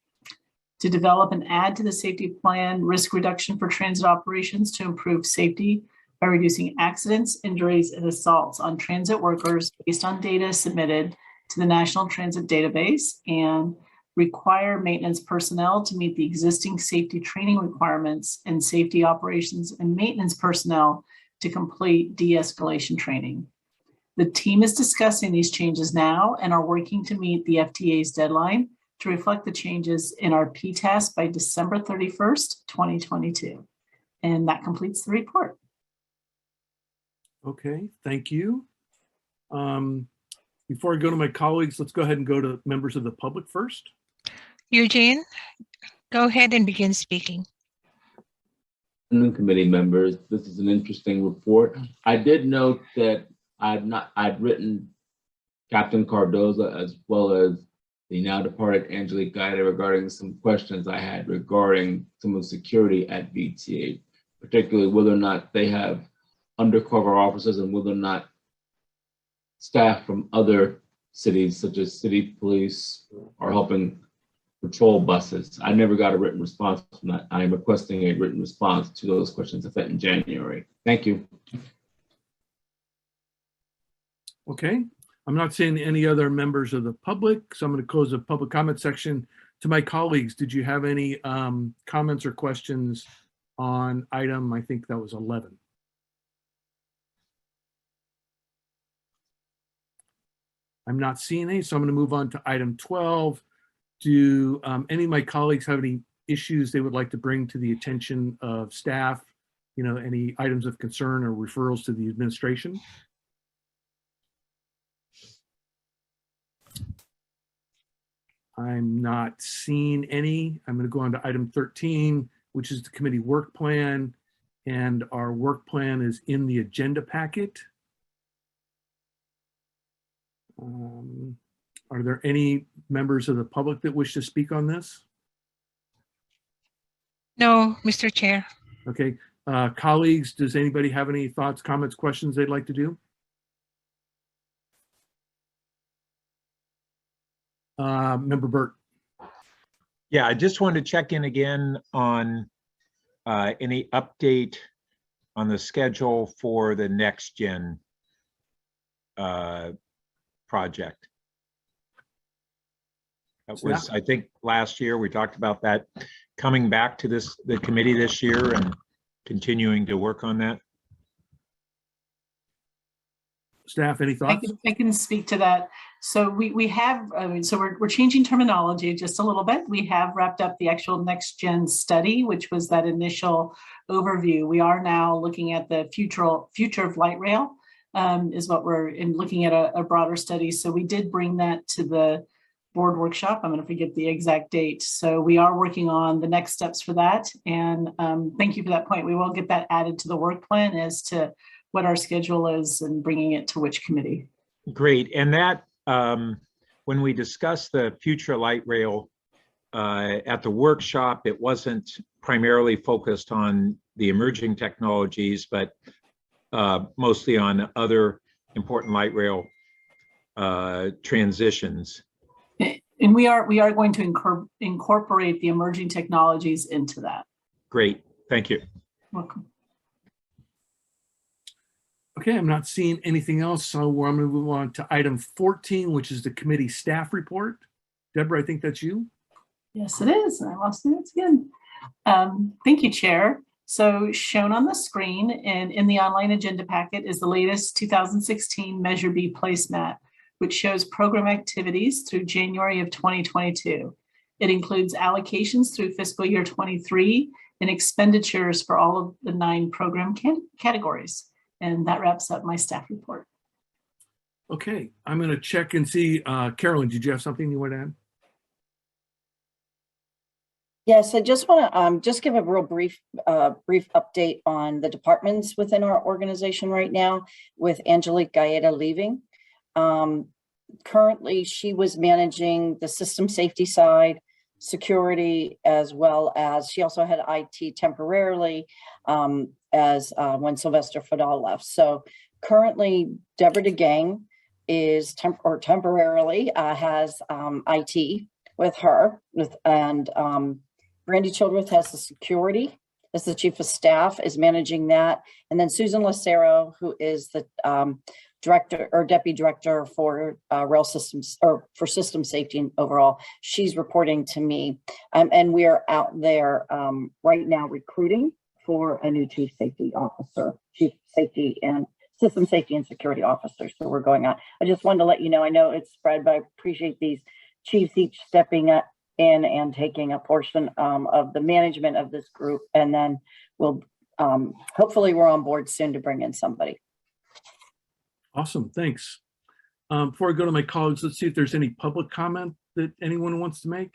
To develop and add to the safety plan risk reduction for transit operations to improve safety by reducing accidents, injuries, and assaults on transit workers based on data submitted to the National Transit Database, and require maintenance personnel to meet the existing safety training requirements and safety operations and maintenance personnel to complete de-escalation training. The team is discussing these changes now and are working to meet the FTA's deadline to reflect the changes in our PTAS by December 31st, 2022. And that completes the report. Okay, thank you. Before I go to my colleagues, let's go ahead and go to members of the public first. Eugene, go ahead and begin speaking. Committee members, this is an interesting report. I did note that I'd written Captain Cardoza as well as the now departed Angelique Gaida regarding some questions I had regarding some of the security at VTA, particularly whether or not they have undercover officers and whether or not staff from other cities, such as city police, are helping patrol buses. I never got a written response from that. I am requesting a written response to those questions if that in January. Thank you. Okay, I'm not seeing any other members of the public, so I'm going to close the public comment section. To my colleagues, did you have any comments or questions on item, I think that was 11? I'm not seeing any, so I'm going to move on to item 12. Do any of my colleagues have any issues they would like to bring to the attention of staff? You know, any items of concern or referrals to the administration? I'm not seeing any. I'm going to go on to item 13, which is the committee work plan. And our work plan is in the agenda packet. Are there any members of the public that wish to speak on this? No, Mr. Chair. Okay, colleagues, does anybody have any thoughts, comments, questions they'd like to do? Member Burt. Yeah, I just wanted to check in again on any update on the schedule for the next gen project. That was, I think, last year we talked about that coming back to the committee this year and continuing to work on that. Staff, any thoughts? I can speak to that. So we have, so we're changing terminology just a little bit. We have wrapped up the actual next gen study, which was that initial overview. We are now looking at the future of light rail, is what we're looking at a broader study. So we did bring that to the board workshop. I'm going to forget the exact date. So we are working on the next steps for that. And thank you for that point. We will get that added to the work plan as to what our schedule is and bringing it to which committee. Great. And that, when we discussed the future light rail at the workshop, it wasn't primarily focused on the emerging technologies, but mostly on other important light rail transitions. And we are going to incorporate the emerging technologies into that. Great. Thank you. Welcome. Okay, I'm not seeing anything else, so I'm going to move on to item 14, which is the committee staff report. Deborah, I think that's you. Yes, it is. I lost it again. Thank you, Chair. So shown on the screen and in the online agenda packet is the latest 2016 Measure B placemat, which shows program activities through January of 2022. It includes allocations through fiscal year 23 and expenditures for all of the 9 program categories. And that wraps up my staff report. Okay, I'm going to check and see. Carolyn, did you have something you want to add? Yes, I just want to just give a real brief update on the departments within our organization right now with Angelique Gaeta leaving. Currently, she was managing the system safety side, security, as well as she also had IT temporarily as when Sylvester Fadal left. So currently, Deborah DeGang is temporarily has IT with her, and Brandy Childreth has the security as the chief of staff, is managing that. And then Susan Lucero, who is the director or deputy director for rail systems or for system safety and overall, she's reporting to me. And we are out there right now recruiting for a new chief safety officer, chief safety and system safety and security officer. So we're going on. I just wanted to let you know, I know it's spread, but I appreciate these chiefs each stepping up in and taking a portion of the management of this group. And then we'll hopefully we're on board soon to bring in somebody. Awesome, thanks. Before I go to my colleagues, let's see if there's any public comment that anyone wants to make.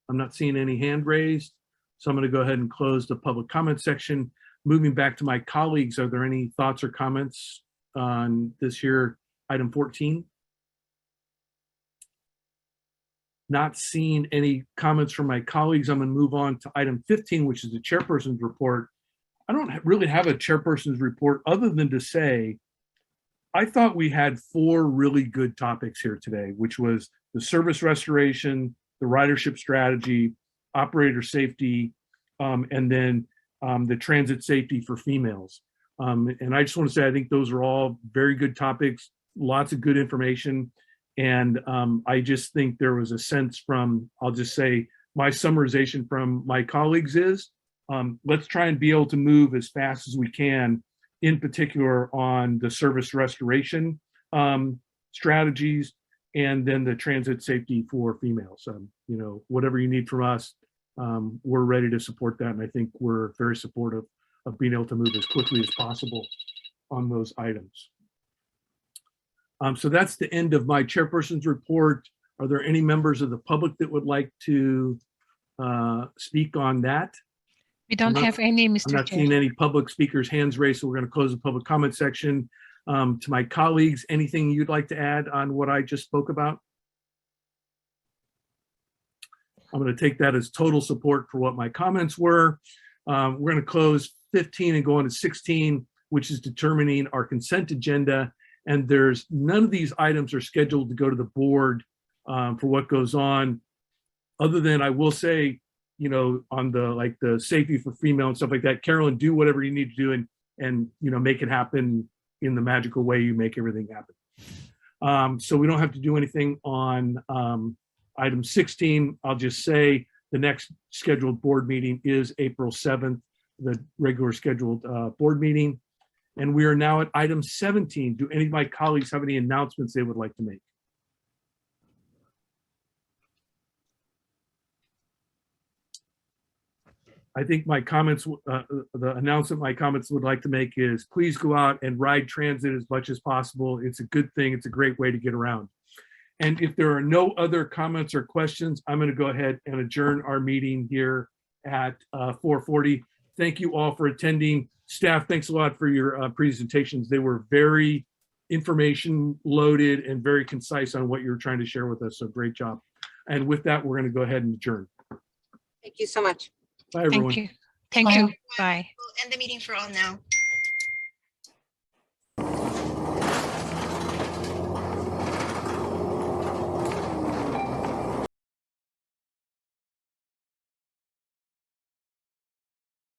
I'm not seeing any hand raised, so I'm going to go ahead and close the public comment section. Moving back to my colleagues, are there any thoughts or comments on this here item 14? not seeing any comments from my colleagues, I'm going to move on to item 15, which is the chairperson's report. I don't really have a chairperson's report other than to say, I thought we had 4 really good topics here today, which was the service restoration, the ridership strategy, operator safety, and then the transit safety for females. And I just want to say, I think those are all very good topics, lots of good information. And I just think there was a sense from, I'll just say, my summarization from my colleagues is, let's try and be able to move as fast as we can, in particular on the service restoration strategies, and then the transit safety for females. You know, whatever you need from us, we're ready to support that. And I think we're very supportive of being able to move as quickly as possible on those items. So that's the end of my chairperson's report. Are there any members of the public that would like to speak on that? We don't have any, I'm Mr. not Chair. seeing any public speakers' hands raised, so we're going to close the public comment section. To my colleagues, anything you'd like to add on what I just spoke about? I'm going to take that as total support for what my comments were. We're going to close 15 and go on to 16, which is determining our consent agenda. And there's none of these items are scheduled to go to the board for what goes on, other than I will say, you know, on the safety for female and stuff like that, Carolyn, do whatever you need to do and you know, make it happen in the magical way you make everything happen. So we don't have to do anything on item 16. I'll just say the next scheduled board meeting is April 7th, the regular scheduled board meeting. And we are now at item 17. Do any of my colleagues have any announcements they would like to make? I think my comments, the announcement my comments would like to make is please go out and ride transit as much as possible. It's a good thing. It's a great way to get around. And if there are no other comments or questions, I'm going to go ahead and adjourn our meeting here at 4:40. Thank you all for attending. Staff, thanks a lot for your presentations. They were very information loaded and very concise on what you're trying to share with us. So great job. And with that, we're going to go ahead and adjourn. Thank you so much. Bye, everyone. Thank you. Thank you. Bye. We'll end the meeting for all now.